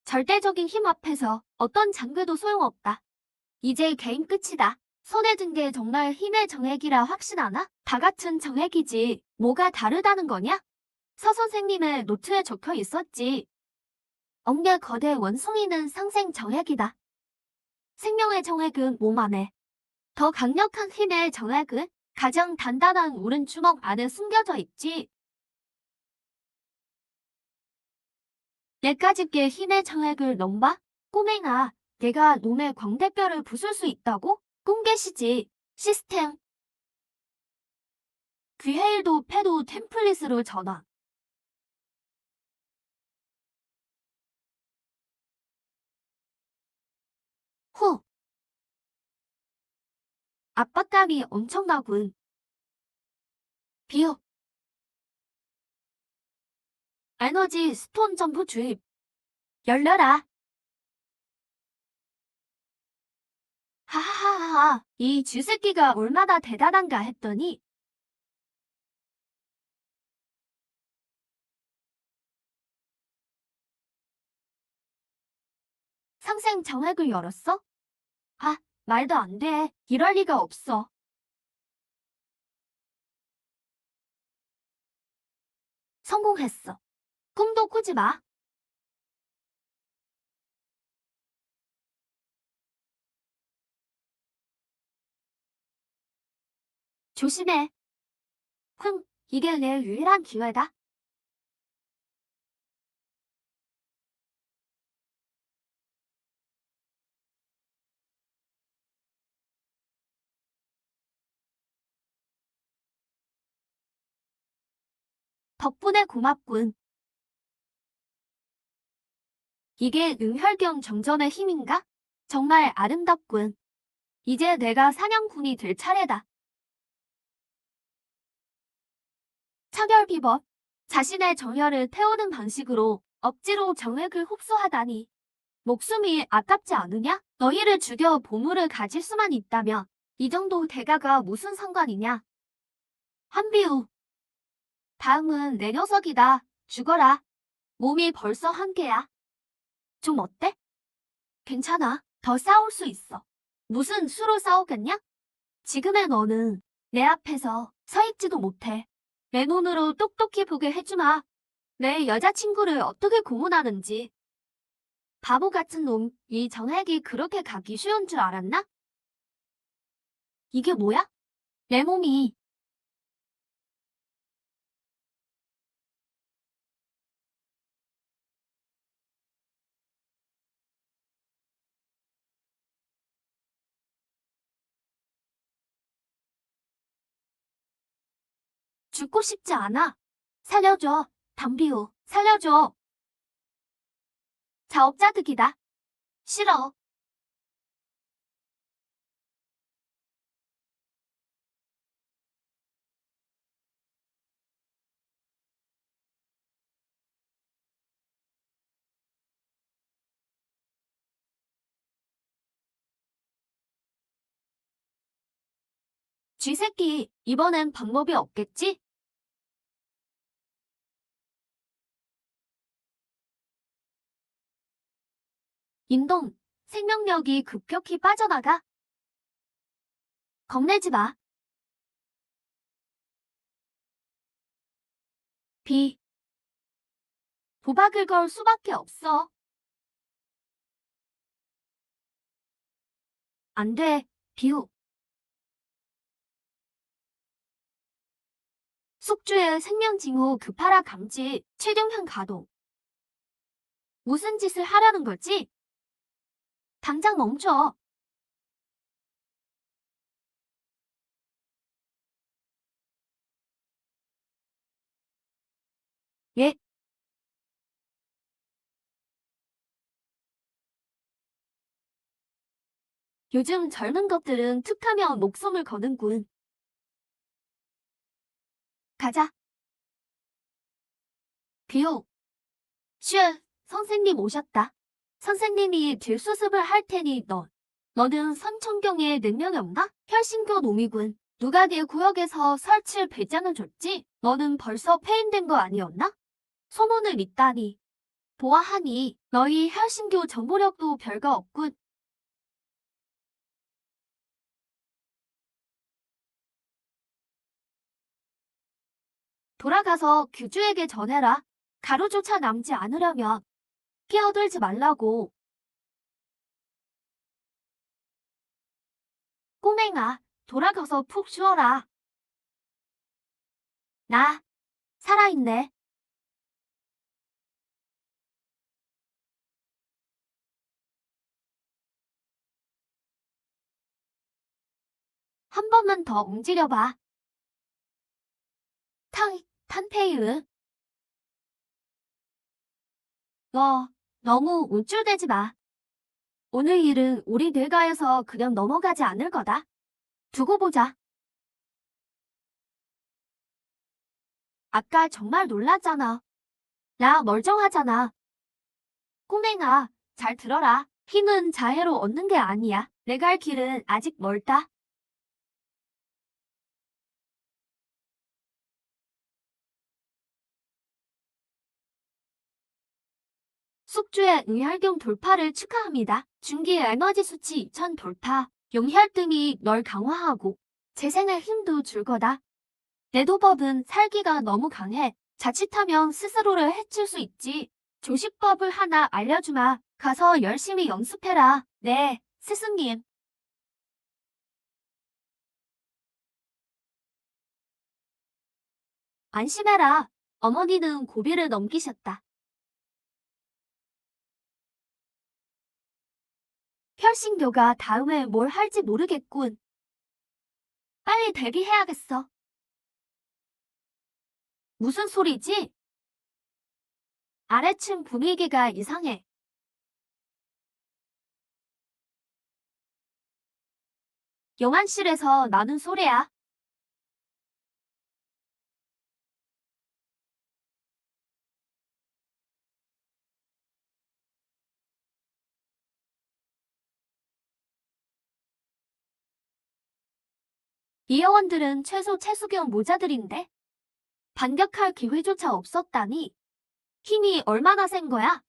절대적인 힘 앞에서 어떤 장교도 소용없다. 이제 게임 끝이다. 손에 든 게 정말 힘의 정액이라 확신하나? 다 같은 정액이지. 뭐가 다르다는 거냐? 서 선생님의 노트에 적혀 있었지. 억ня 거대 원숭이는 상생 정액이다. 생명의 정액은 몸 안에. 더 강력한 힘의 정액은 가장 단단한 오른 주먹 안에 숨겨져 있지. 내까짓게 힘의 정액을 넘봐? 꼬맹아, 내가 놈의 광대뼈를 부술 수 있다고? 꿈깨시지. 시스템. 귀헤일도 패도 템플릿으로 전환. 후. 압박감이 엄청나군. 비읍. 에너지 스톤 점프 주입. 열려라. 하하하하. 이 쥐새끼가 얼마나 대단한가 했더니 상생 정액을 열었어? 아, 말도 안 돼. 이럴 리가 없어. 성공했어. 꿈도 꾸지 마. 조심해. 이게 내 유일한 기회다. 덕분에 고맙군. 이게 능혈경 정전의 힘인가? 정말 아름답군. 이제 내가 사냥꾼이 될 차례다. 차별 비법. 자신의 정열을 태우는 방식으로 억지로 정액을 흡수하다니. 목숨이 아깝지 않으냐? 너희를 죽여 보물을 가질 수만 있다면 이 정도 대가가 무슨 상관이냐? 한비우. 다음은 내 녀석이다. 죽어라. 몸이 벌써 한 개야. 좀 어때? 괜찮아. 더 싸울 수 있어. 무슨 수로 싸우겠냐? 지금의 너는 내 앞에서 서 있지도 못해. 내 눈으로 똑똑히 보게 해주마. 내 여자친구를 어떻게 고문하는지. 바보 같은 놈, 이 전액이 그렇게 가기 쉬운 줄 알았나? 이게 뭐야? 내 몸이. 죽고 싶지 않아. 살려줘. 담비우, 살려줘. 자업자득이다. 싫어. 쥐새끼, 이번엔 방법이 없겠지? 인동, 생명력이 급격히 빠져나가. 겁내지 마. 비. 도박을 걸 수밖에 없어. 안 돼, 비우. 숙주의 생명징후 급하라 감지, 최경현 가동. 무슨 짓을 하려는 거지? 당장 멈춰. 예? 요즘 젊은 것들은 툭하면 목숨을 거는군. 가자. 비우. 슈, 선생님 오셨다. 선생님이 뒷수습을 할 테니 너는 선천경에 능력이 없나? 혈신교 놈이군. 누가 네 구역에서 설칠 배짱을 줬지? 너는 벌써 폐인된 거 아니었나? 소문을 믿다니. 보아하니 너희 혈신교 정보력도 별거 없군. 돌아가서 규주에게 전해라. 가루조차 남지 않으려면 끼어들지 말라고. 꼬맹아, 돌아가서 푹 쉬어라. 나 살아있네. 한 번만 더 움직여봐. 탄페이르. 너 너무 우쭐대지 마. 오늘 일은 우리 뇌가에서 그냥 넘어가지 않을 거다. 두고 보자. 아까 정말 놀랐잖아. 나 멀쩡하잖아. 꼬맹아, 잘 들어라. 힘은 자해로 얻는 게 아니야. 내가 할 길은 아직 멀다. 숙주의 의활경 돌파를 축하합니다. 중기 에너지 수치 2000 돌파. 용혈등이 널 강화하고 재생의 힘도 줄 거다. 내 도법은 살기가 너무 강해. 자칫하면 스스로를 해칠 수 있지. 조식법을 하나 알려주마. 가서 열심히 연습해라. 네, 스승님. 안심해라. 어머니는 고비를 넘기셨다. 혈신교가 다음에 뭘 할지 모르겠군. 빨리 대비해야겠어. 무슨 소리지? 아래층 분위기가 이상해. 영안실에서 나는 소리야. 이 여원들은 최소 채수경 모자들인데 반격할 기회조차 없었다니. 힘이 얼마나 센 거야?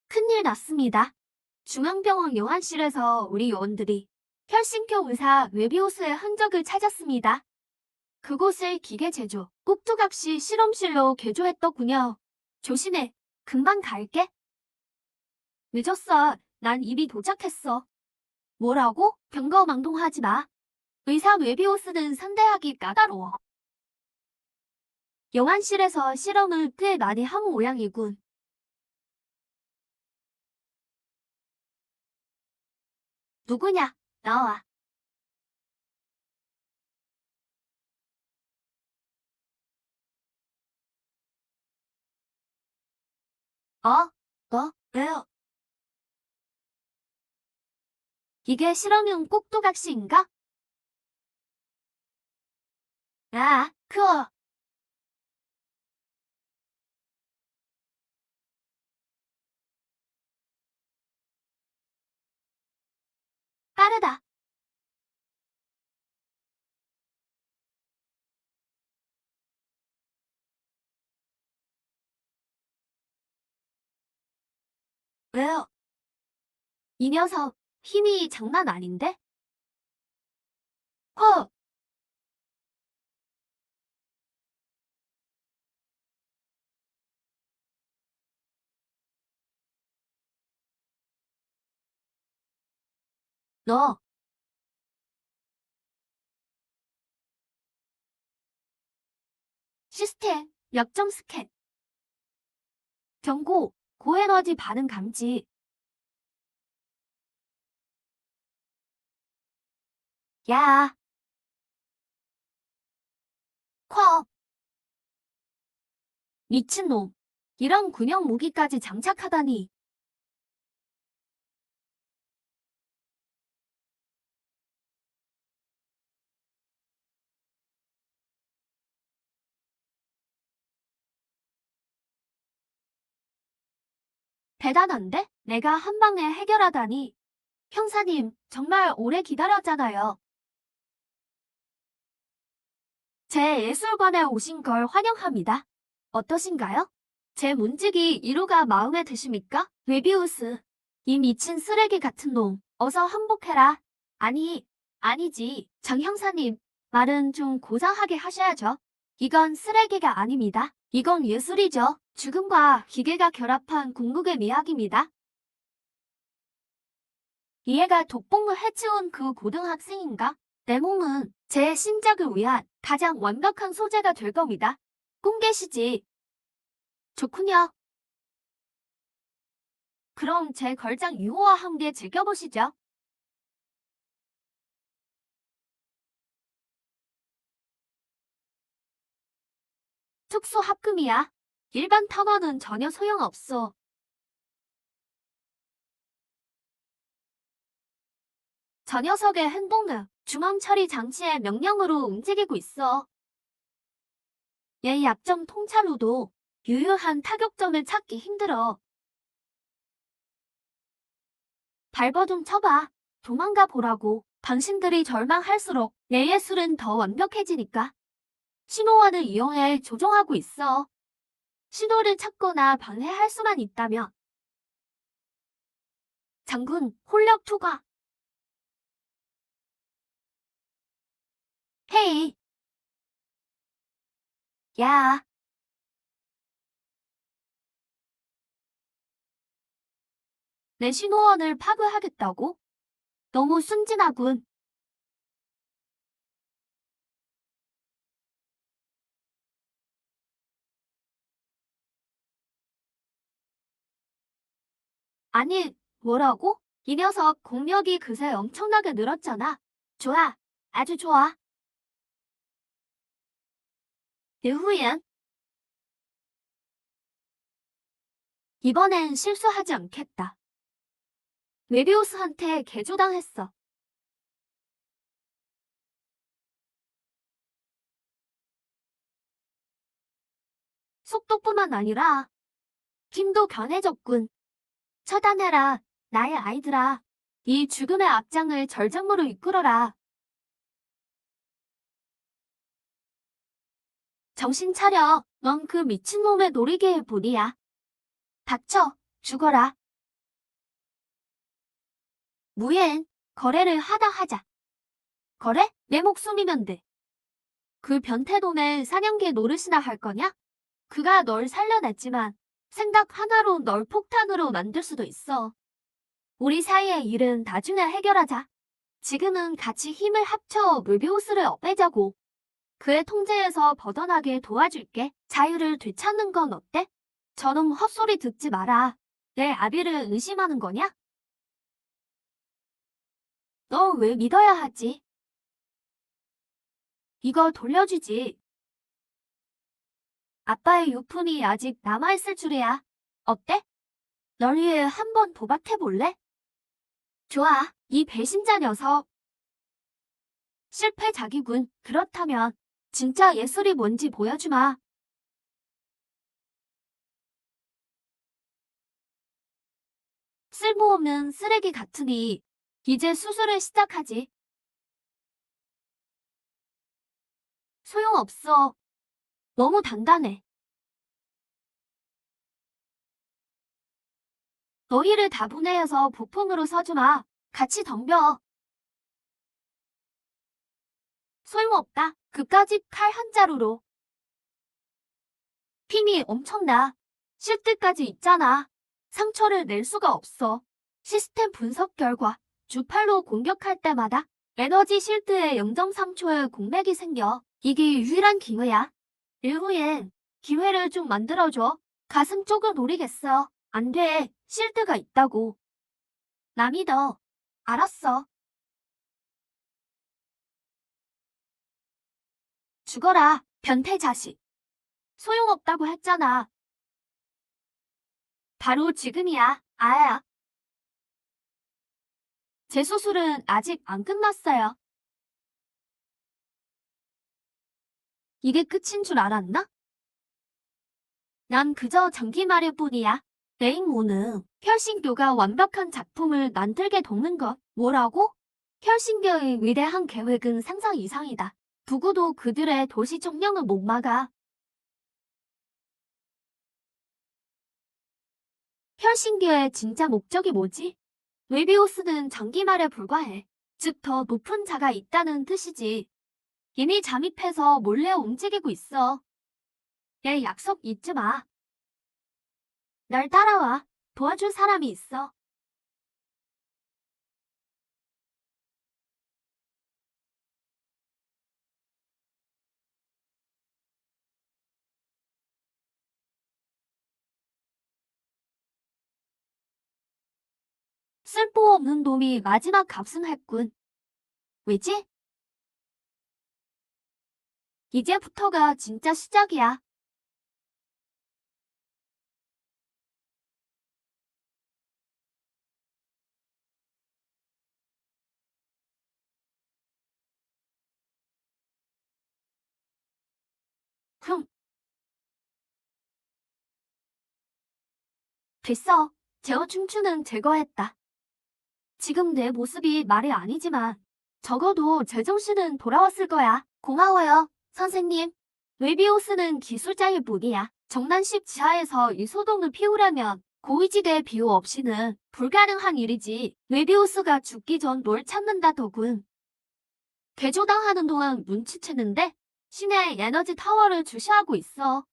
큰일 났습니다. 중앙병원 요한실에서 우리 요원들이 혈신교 의사 웨비오스의 흔적을 찾았습니다. 그곳을 기계 제조, 꼭두각시 실험실로 개조했더군요. 조심해. 금방 갈게. 늦었어. 난 이미 도착했어. 뭐라고? 경거망동하지 마. 의사 웨비오스는 상대하기 까다로워. 영안실에서 실험을 꽤 많이 한 모양이군. 누구냐? 나와. 왜요? 이게 실험용 꼭두각시인가? 그거. 빠르다. 왜요? 이 녀석, 힘이 장난 아닌데? 허, 너, 시스템, 약점 스캔. 경고, 고에너지 반응 감지. 야, 쿼, 미친놈. 이런 군용 무기까지 장착하다니. 대단한데? 내가 한 방에 해결하다니. 형사님, 정말 오래 기다렸잖아요. 제 예술관에 오신 걸 환영합니다. 어떠신가요? 제 문직이 이루가 마음에 드십니까? 웨비우스, 이 미친 쓰레기 같은 놈, 어서 항복해라. 아니지. 장 형사님, 말은 좀 고상하게 하셔야죠. 이건 쓰레기가 아닙니다. 이건 예술이죠. 죽음과 기계가 결합한 궁극의 미학입니다. 이해가 독복을 해치운 그 고등학생인가? 내 몸은 제 신작을 위한 가장 완벽한 소재가 될 겁니다. 꿈 계시지? 좋군요. 그럼 제 걸작 유호와 함께 즐겨보시죠. 특수 합금이야. 일반 턴원은 전혀 소용없어. 저 녀석의 행동은 주먹 처리 장치의 명령으로 움직이고 있어. 얘 약점 통찰로도 유효한 타격점을 찾기 힘들어. 발버 좀 쳐봐. 도망가 보라고. 당신들이 절망할수록 내 예술은 더 완벽해지니까. 신호원을 이용해 조종하고 있어. 신호를 찾거나 방해할 수만 있다면. 장군, 홀력 투과. 헤이. 야, 내 신호원을 파괴하겠다고? 너무 순진하군. 아니, 뭐라고? 이 녀석 공력이 그새 엄청나게 늘었잖아. 좋아. 아주 좋아. 내 후엔 이번엔 실수하지 않겠다. 웨비우스한테 개조당했어. 속도뿐만 아니라 힘도 변해졌군. 처단해라, 나의 아이들아. 이 죽음의 앞장을 절정으로 이끌어라. 정신 차려. 넌 그 미친놈의 놀이개의 본이야. 닥쳐, 죽어라. 무예엔 거래를 하자. 거래? 내 목숨이면 돼. 그 변태놈의 사냥개 노릇이나 할 거냐? 그가 널 살려냈지만 생각 하나로 널 폭탄으로 만들 수도 있어. 우리 사이의 일은 나중에 해결하자. 지금은 같이 힘을 합쳐 물비우스를 없애자고. 그의 통제에서 벗어나게 도와줄게. 자유를 되찾는 건 어때? 저놈 헛소리 듣지 마라. 내 아비를 의심하는 거냐? 너 왜 믿어야 하지? 이거 돌려주지. 아빠의 유품이 아직 남아있을 줄이야. 어때? 널 위해 한번 도박해볼래? 좋아, 이 배신자 녀석. 실패작이군. 그렇다면 진짜 예술이 뭔지 보여주마. 쓸모없는 쓰레기 같으니 이제 수술을 시작하지. 소용없어. 너무 단단해. 너희를 다 보내어서 부품으로 서주마. 같이 덤벼. 소용없다. 그까짓 칼 한 자루로. 힘이 엄청나. 실드까지 있잖아. 상처를 낼 수가 없어. 시스템 분석 결과 주팔로 공격할 때마다 에너지 실드에 0.3초의 공백이 생겨. 이게 유일한 기회야. 일후엔 기회를 좀 만들어줘. 가슴 쪽을 노리겠어. 안 돼. 실드가 있다고. 나 믿어. 알았어. 죽어라, 변태 자식. 소용없다고 했잖아. 바로 지금이야. 아야. 제 수술은 아직 안 끝났어요. 이게 끝인 줄 알았나? 난 그저 장기말일 뿐이야. 내 임무는 혈신교가 완벽한 작품을 만들게 돕는 것. 뭐라고? 혈신교의 위대한 계획은 상상 이상이다. 누구도 그들의 도시 점령을 못 막아. 혈신교의 진짜 목적이 뭐지? 웨비오스는 장기말에 불과해. 즉 더 높은 자가 있다는 뜻이지. 이미 잠입해서 몰래 움직이고 있어. 내 약속 잊지 마. 날 따라와. 도와줄 사람이 있어. 쓸모없는 놈이 마지막 값은 했군. 왜지? 이제부터가 진짜 시작이야. 흠. 됐어. 제어 춤추는 제거했다. 지금 내 모습이 말이 아니지만 적어도 제정신은 돌아왔을 거야. 고마워요, 선생님. 웨비오스는 기술자일 뿐이야. 정난십 지하에서 이 소동을 피우려면 고위직의 비호 없이는 불가능한 일이지. 웨비오스가 죽기 전 뭘 찾는다더군. 개조당하는 동안 눈치채는데 시내 에너지 타워를 주시하고 있어.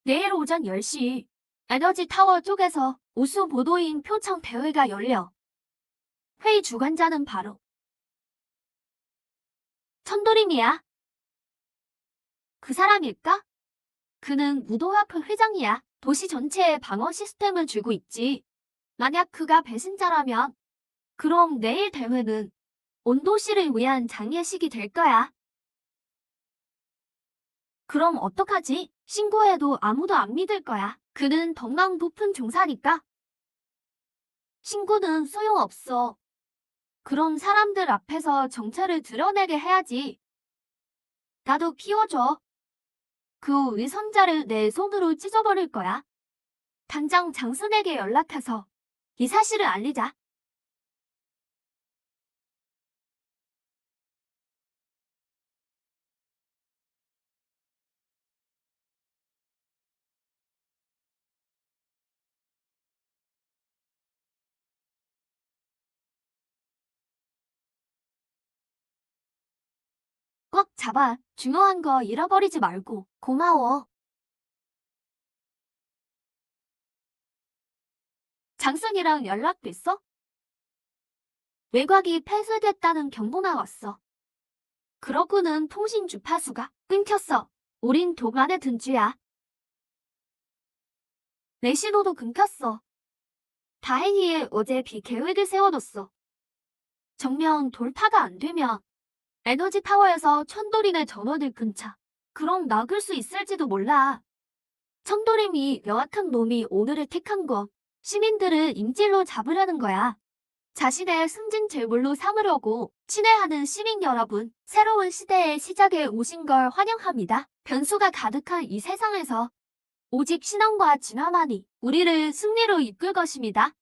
내일 오전 10시 에너지 타워 쪽에서 우수 보도인 표창 대회가 열려. 회의 주관자는 바로 천도림이야. 그 사람일까? 그는 무도화풀 회장이야. 도시 전체에 방어 시스템을 쥐고 있지. 만약 그가 배신자라면 그럼 내일 대회는 온 도시를 위한 장례식이 될 거야. 그럼 어떡하지? 신고해도 아무도 안 믿을 거야. 그는 덕망 높은 종사니까. 신고는 소용없어. 그런 사람들 앞에서 정체를 드러내게 해야지. 나도 키워줘. 그 위선자를 내 손으로 찢어버릴 거야. 당장 장순에게 연락해서 이 사실을 알리자. 꼭 꽉 잡아. 중요한 거 잃어버리지 말고. 고마워. 장순이랑 연락됐어? 외곽이 폐쇄됐다는 경보가 왔어. 그러고는 통신 주파수가 끊겼어. 우린 도관에 든 쥐야. 내 신호도 끊겼어. 다행히 어제 비 계획을 세워뒀어. 정면 돌파가 안 되면 에너지 타워에서 천도림의 전원을 끊자. 그럼 막을 수 있을지도 몰라. 천도림이 여하튼 놈이 오늘을 택한 거 시민들을 인질로 잡으려는 거야. 자신의 승진 제물로 삼으려고 친애하는 시민 여러분, 새로운 시대의 시작에 오신 걸 환영합니다. 변수가 가득한 이 세상에서 오직 신앙과 진화만이 우리를 승리로 이끌 것입니다.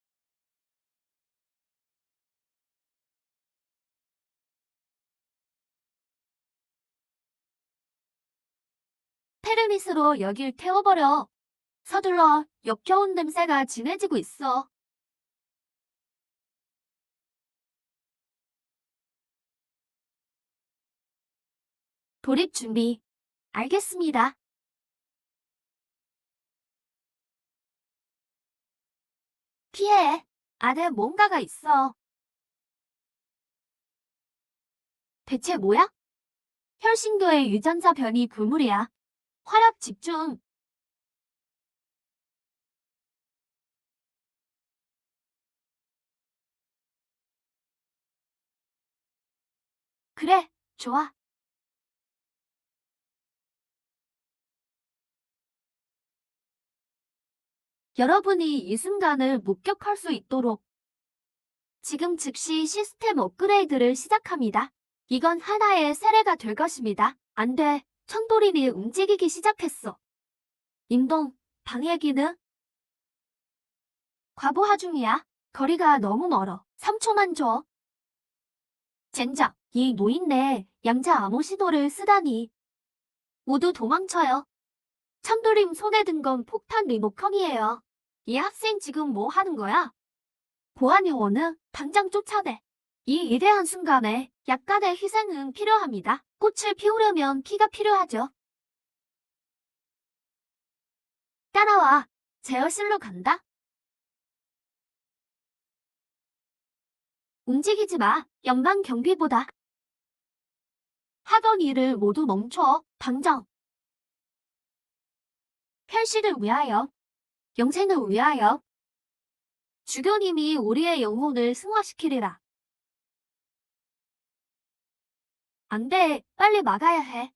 테르미스로 여길 태워버려. 서둘러. 역겨운 냄새가 진해지고 있어. 돌입 준비. 알겠습니다. 피해. 안에 뭔가가 있어. 대체 뭐야? 혈신교의 유전자 변이 불물이야. 화력 집중. 그래, 좋아. 여러분이 이 순간을 목격할 수 있도록 지금 즉시 시스템 업그레이드를 시작합니다. 이건 하나의 세례가 될 것입니다. 안 돼. 천도린이 움직이기 시작했어. 임동, 방해 기능, 과부하 중이야. 거리가 너무 멀어. 3초만 줘. 젠장, 이 노인네 양자 암호 신호를 쓰다니. 모두 도망쳐요. 천도림 손에 든 건 폭탄 리모컨이에요. 이 학생 지금 뭐 하는 거야? 보안 요원은 당장 쫓아내. 이 위대한 순간에 약간의 희생은 필요합니다. 꽃을 피우려면 피가 필요하죠. 따라와. 제어실로 간다. 움직이지 마. 연방 경비보다. 하던 일을 모두 멈춰. 당장. 혈시를 위하여. 영생을 위하여. 주교님이 우리의 영혼을 승화시키리라. 안 돼. 빨리 막아야 해.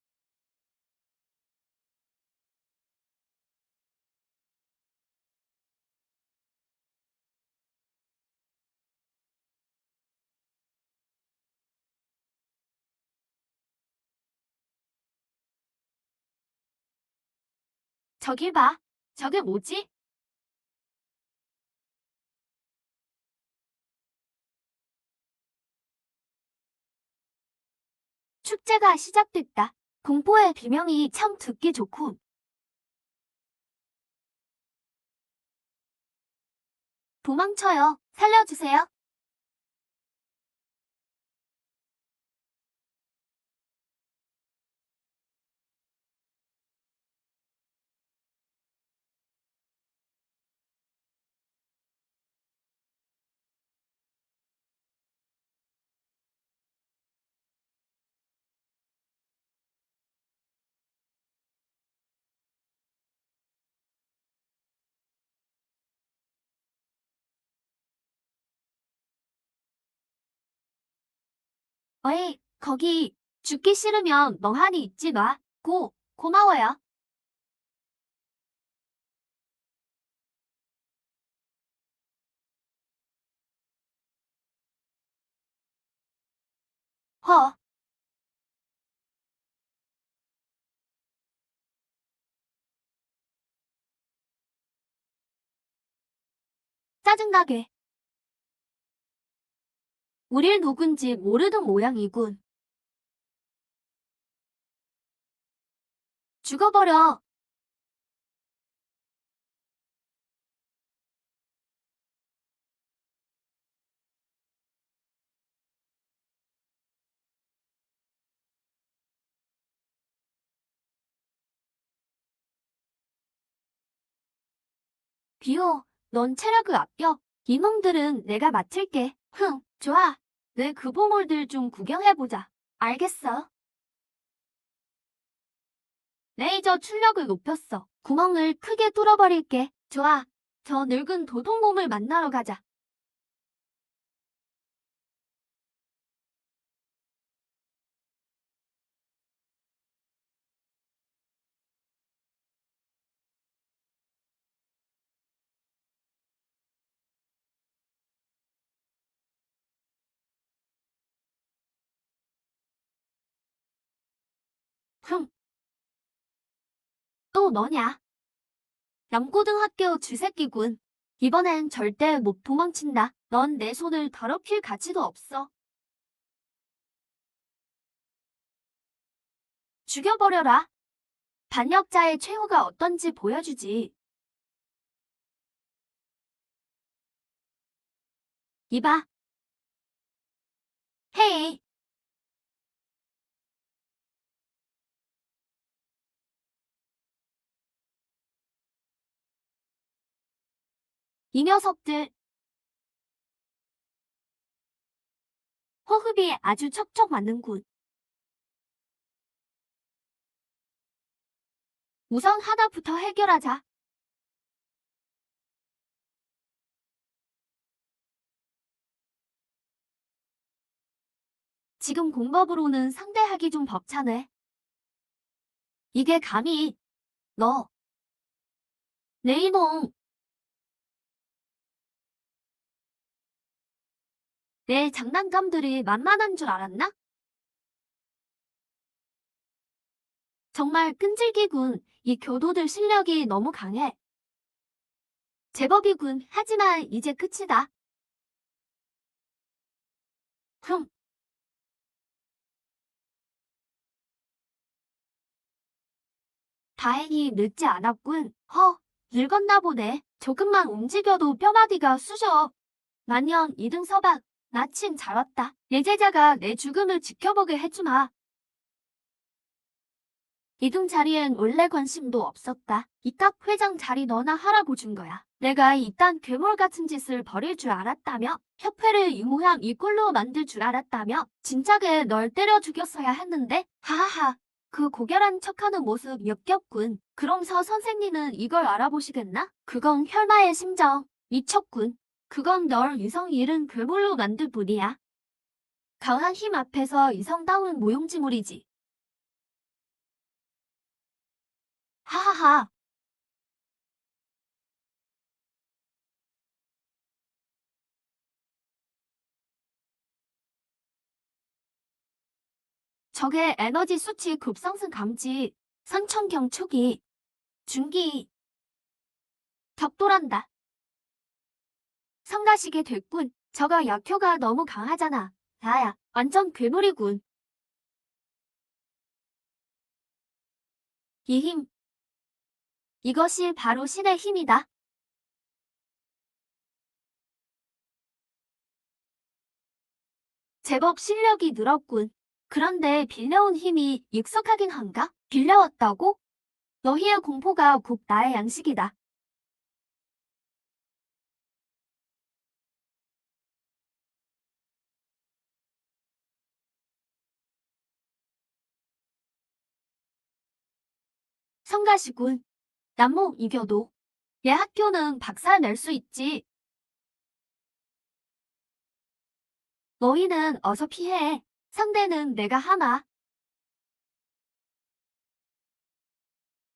저길 봐. 저게 뭐지? 축제가 시작됐다. 공포의 비명이 참 듣기 좋군. 도망쳐요. 살려주세요. 어이, 거기. 죽기 싫으면 멍하니 있지 마. 고마워요. 허, 짜증나게. 우릴 누군지 모르는 모양이군. 죽어버려. 비호, 넌 체력을 아껴. 이놈들은 내가 맡을게. 좋아. 내 그 보물들 좀 구경해보자. 알겠어. 레이저 출력을 높였어. 구멍을 크게 뚫어버릴게. 좋아. 저 늙은 도둑놈을 만나러 가자. 흠, 또 너냐? 남고등학교 쥐새끼군. 이번엔 절대 못 도망친다. 넌 내 손을 더럽힐 가치도 없어. 죽여버려라. 반역자의 최후가 어떤지 보여주지. 이봐. 헤이. 이 녀석들. 호흡이 아주 척척 맞는군. 우선 하나부터 해결하자. 지금 공법으로는 상대하기 좀 벅차네. 이게 감히 너, 내 이놈, 내 장난감들이 만만한 줄 알았나? 정말 끈질기군. 이 교도들 실력이 너무 강해. 제법이군. 하지만 이제 끝이다. 흠, 다행히 늦지 않았군. 늙었나 보네. 조금만 움직여도 뼈마디가 쑤셔. 만년 2등 서방, 나침 잘 왔다. 내 제자가 내 죽음을 지켜보게 해주마. 2등 자리엔 원래 관심도 없었다. 이깟 회장 자리 너나 하라고 준 거야. 내가 이딴 괴물 같은 짓을 벌일 줄 알았다며? 협회를 이 모양 이 꼴로 만들 줄 알았다며? 진작에 널 때려 죽였어야 했는데? 하하하. 그 고결한 척하는 모습 역겹군. 그럼 서 선생님은 이걸 알아보시겠나? 그건 혈마의 심정. 미쳤군. 그건 널 이성 잃은 괴물로 만들 뿐이야. 강한 힘 앞에서 이성다운 모용지물이지. 하하하. 적의 에너지 수치 급상승 감지. 선천경 초기. 중기. 격돌한다. 성가시게 됐군. 저거 약효가 너무 강하잖아. 나야, 완전 괴물이군. 이 힘. 이것이 바로 신의 힘이다. 제법 실력이 늘었군. 그런데 빌려온 힘이 익숙하긴 한가? 빌려왔다고? 너희의 공포가 곧 나의 양식이다. 성가시군. 남모 이겨도. 얘 학교는 박살 낼 수 있지. 너희는 어서 피해. 상대는 내가 하마.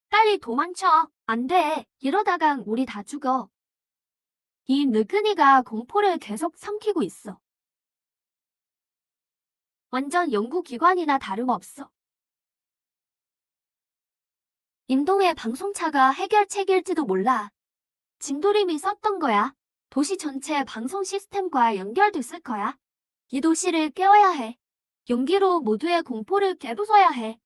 빨리 도망쳐. 안 돼. 이러다간 우리 다 죽어. 이 늙은이가 공포를 계속 삼키고 있어. 완전 연구기관이나 다름없어. 인동의 방송차가 해결책일지도 몰라. 진도림이 썼던 거야. 도시 전체 방송 시스템과 연결됐을 거야. 이 도시를 깨워야 해. 용기로 모두의 공포를 깨부숴야 해.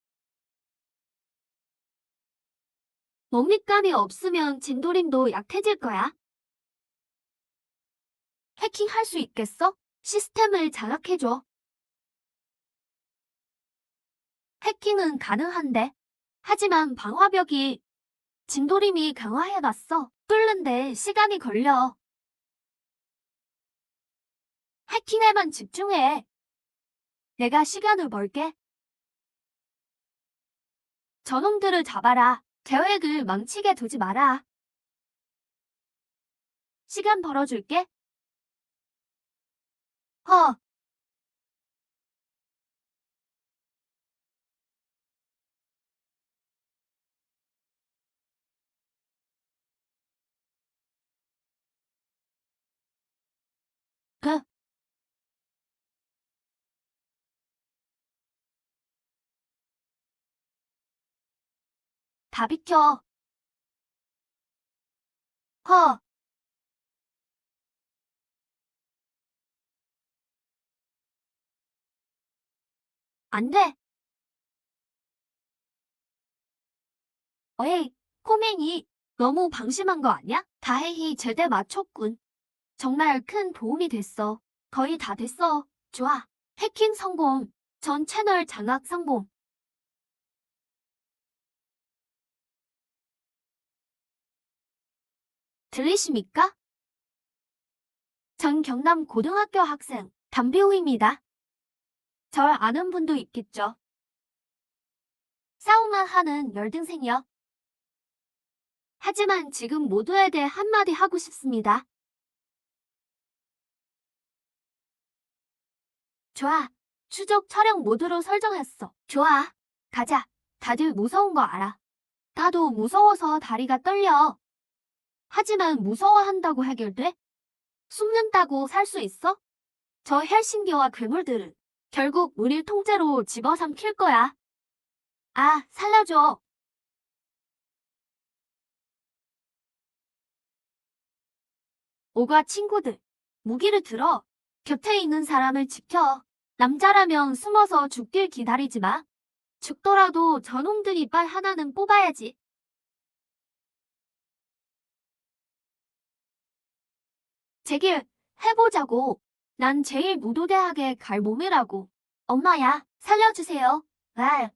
먹잇감이 없으면 진도림도 약해질 거야. 해킹할 수 있겠어? 시스템을 장악해줘. 해킹은 가능한데. 하지만 방화벽이 진도림이 강화해놨어. 끓는데 시간이 걸려. 해킹에만 집중해. 내가 시간을 벌게. 저놈들을 잡아라. 계획을 망치게 두지 마라. 시간 벌어줄게. 허, 그, 다 비켜. 허, 안 돼. 어이, 코맹이. 너무 방심한 거 아니야? 다행히 제대 맞췄군. 정말 큰 도움이 됐어. 거의 다 됐어. 좋아. 해킹 성공. 전 채널 장악 성공. 들리십니까? 전 경남 고등학교 학생 담비호입니다. 절 아는 분도 있겠죠. 싸움만 하는 열등생이요. 하지만 지금 모두에 대해 한마디 하고 싶습니다. 좋아. 추적 촬영 모드로 설정했어. 좋아. 가자. 다들 무서운 거 알아. 나도 무서워서 다리가 떨려. 하지만 무서워한다고 해결돼? 숨는다고 살 수 있어? 저 헬싱기와 괴물들은 결국 우릴 통째로 집어삼킬 거야. 아, 살려줘. 오가 친구들, 무기를 들어. 곁에 있는 사람을 지켜. 남자라면 숨어서 죽길 기다리지 마. 죽더라도 저놈들 이빨 하나는 뽑아야지. 제길, 해보자고. 난 제일 무도대하게 갈 몸이라고. 엄마야, 살려주세요. 아,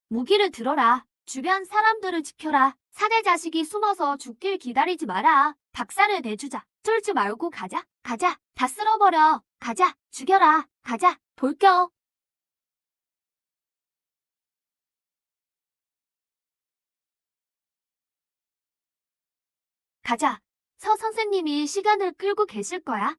무기를 들어라. 주변 사람들을 지켜라. 사내 자식이 숨어서 죽길 기다리지 마라. 박살을 내주자. 쫄지 말고 가자. 가자. 다 쓸어버려. 가자. 죽여라. 가자. 돌켜. 가자. 서 선생님이 시간을 끌고 계실 거야.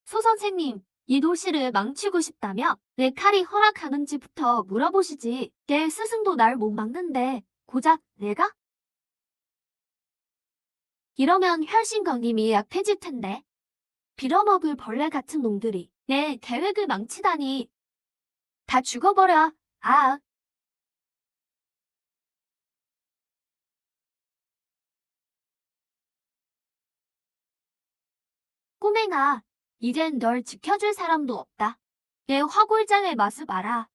소 선생님, 이 도시를 망치고 싶다며 내 칼이 허락하는지부터 물어보시지. 내 스승도 날 못 막는데 고작 내가? 이러면 혈신강림이 약해질 텐데. 빌어먹을 벌레 같은 놈들이 내 계획을 망치다니. 다 죽어버려. 아, 꼬맹아. 이젠 널 지켜줄 사람도 없다. 내 화골장의 맛을 봐라.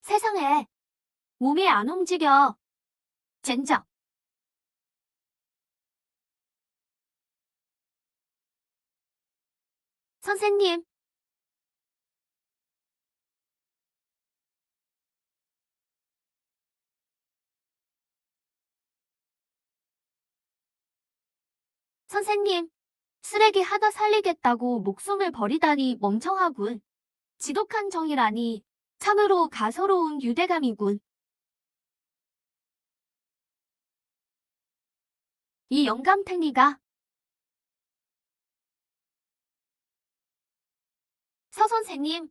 세상에. 몸이 안 움직여. 젠장. 선생님. 선생님. 쓰레기 하나 살리겠다고 목숨을 버리다니 멍청하군. 지독한 정이라니. 참으로 가소로운 유대감이군. 이 영감탱이가 서 선생님,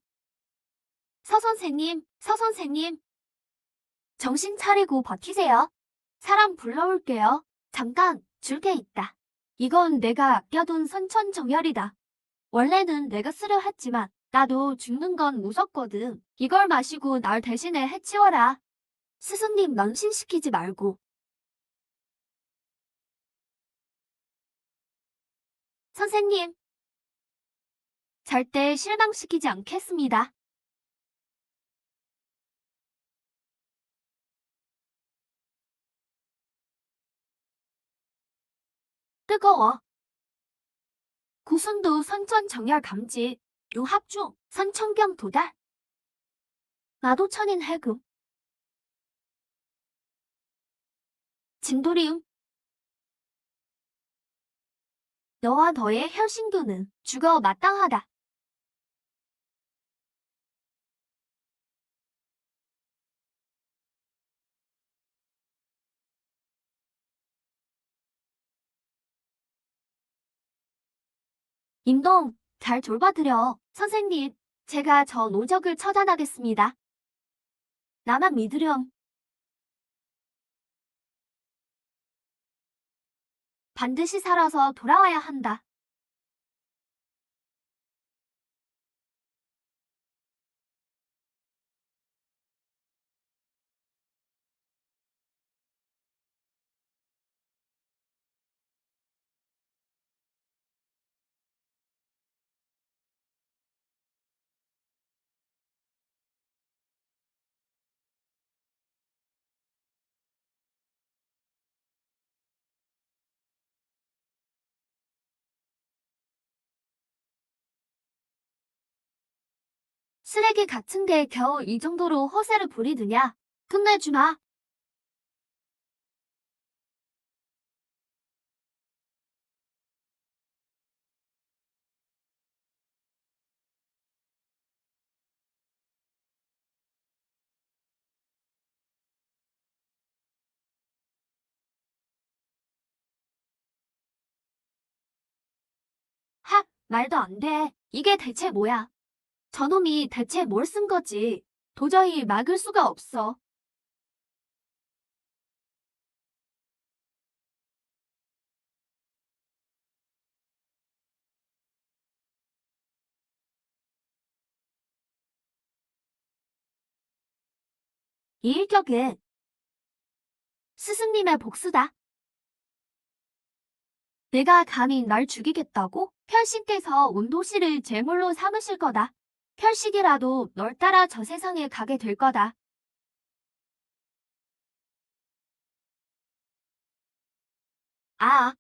서 선생님, 서 선생님. 정신 차리고 버티세요. 사람 불러올게요. 잠깐, 줄 게 있다. 이건 내가 아껴둔 선천정열이다. 원래는 내가 쓰려 했지만 나도 죽는 건 무섭거든. 이걸 마시고 날 대신에 해치워라. 스승님 넌신시키지 말고. 선생님, 절대 실망시키지 않겠습니다. 뜨거워. 고순도 선천 정열 감지, 용합주, 선천경 도달. 마도천인 해금. 진도리움. 너와 너의 혈신교는 죽어 마땅하다. 임동, 잘 돌봐드려. 선생님, 제가 저 노적을 처단하겠습니다. 나만 믿으렴. 반드시 살아서 돌아와야 한다. 쓰레기 같은 게 겨우 이 정도로 허세를 부리느냐? 끝내주마. 하, 말도 안 돼. 이게 대체 뭐야? 저놈이 대체 뭘 쓴 거지? 도저히 막을 수가 없어. 이 일격은 스승님의 복수다. 내가 감히 널 죽이겠다고? 편식께서 온도씨를 제물로 삼으실 거다. 편식이라도 널 따라 저 세상에 가게 될 거다. 아,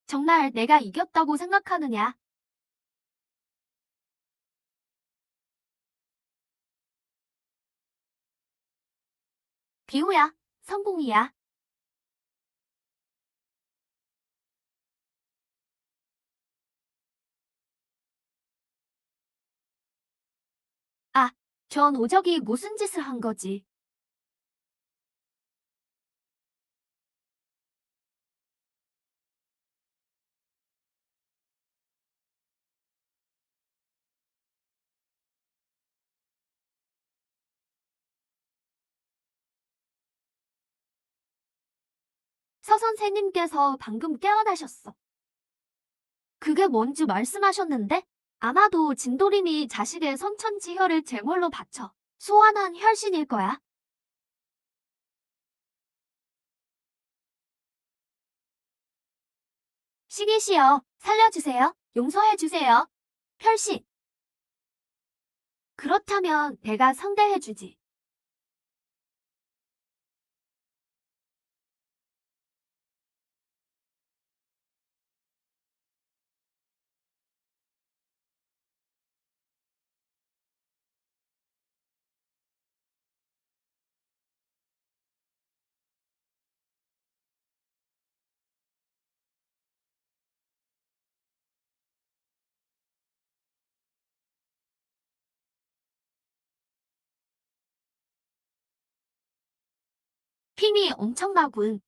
정말 내가 이겼다고 생각하느냐? 비호야, 성공이야. 아, 전 오적이 무슨 짓을 한 거지? 서 선생님께서 방금 깨어나셨어. 그게 뭔지 말씀하셨는데? 아마도 진도림이 자식의 선천지혈을 제물로 바쳐 소환한 혈신일 거야. 시기시여, 살려주세요. 용서해주세요. 혈신. 그렇다면 내가 상대해주지. 힘이 엄청나군.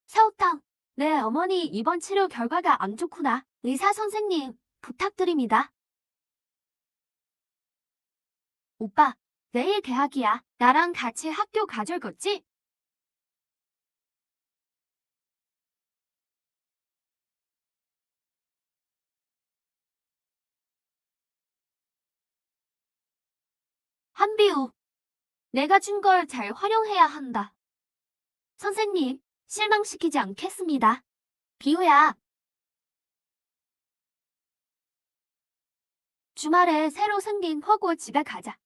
사우탕, 네, 어머니 이번 치료 결과가 안 좋구나. 의사 선생님, 부탁드립니다. 오빠, 내일 개학이야. 나랑 같이 학교 가줄 거지? 한비우, 내가 준 걸 잘 활용해야 한다. 선생님, 실망시키지 않겠습니다. 비우야. 주말에 새로 생긴 허구 집에 가자.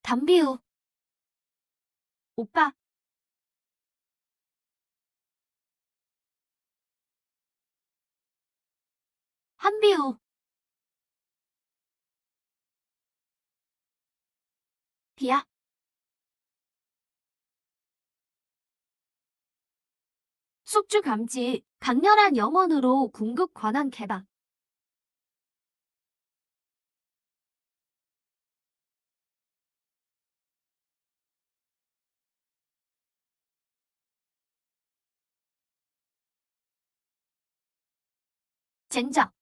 담비우. 오빠. 한비우. 비야. 숙주 감지, 강렬한 영혼으로 궁극 권한 개방. 젠장.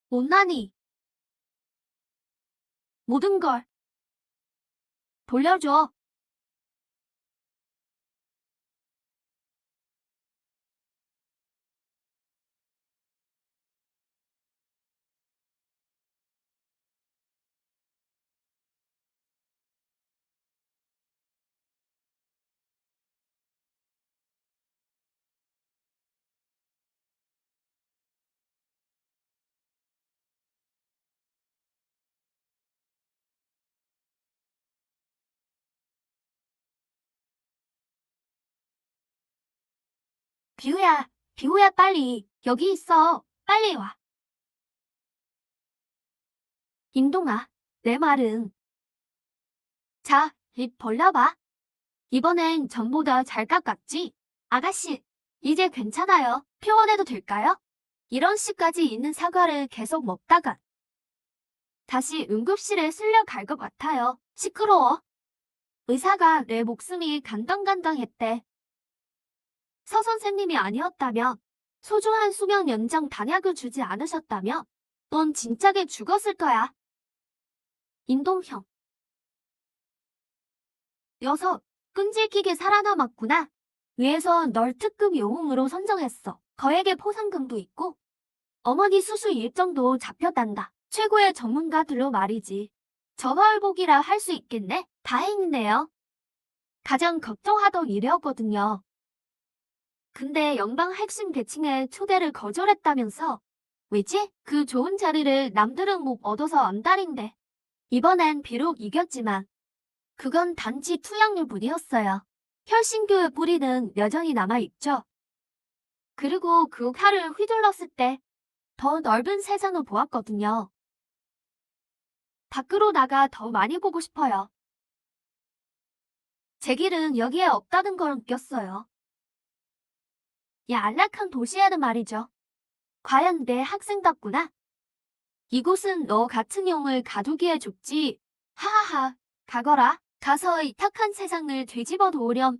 못나니. 모든 걸 돌려줘. 비우야, 비우야 빨리. 여기 있어. 빨리 와. 인동아, 내 말은. 자, 입 벌려봐. 이번엔 전보다 잘 깎았지? 아가씨, 이제 괜찮아요. 표현해도 될까요? 이런 씨까지 있는 사과를 계속 먹다가 다시 응급실에 쓸려갈 것 같아요. 시끄러워. 의사가 내 목숨이 간당간당했대. 서 선생님이 아니었다면, 소중한 수명 연장 단약을 주지 않으셨다면 넌 진짜게 죽었을 거야. 인동형. 녀석, 끈질기게 살아남았구나. 위에서 널 특급 영웅으로 선정했어. 거액의 포상금도 있고 어머니 수술 일정도 잡혔단다. 최고의 전문가들로 말이지. 전화월복이라 할 수 있겠네? 다행이네요. 가장 걱정하던 일이었거든요. 근데 연방 핵심 계층의 초대를 거절했다면서? 왜지? 그 좋은 자리를 남들은 못 얻어서 안달인데. 이번엔 비록 이겼지만 그건 단지 투약률 뿐이었어요. 혈신교의 뿌리는 여전히 남아있죠. 그리고 그 칼을 휘둘렀을 때 더 넓은 세상을 보았거든요. 밖으로 나가 더 많이 보고 싶어요. 제 길은 여기에 없다는 걸 느꼈어요. 이 안락한 도시에는 말이죠. 과연 내 학생답구나. 이곳은 너 같은 용을 가두기에 좁지. 하하하, 가거라. 가서 이 탁한 세상을 뒤집어 놓으렴.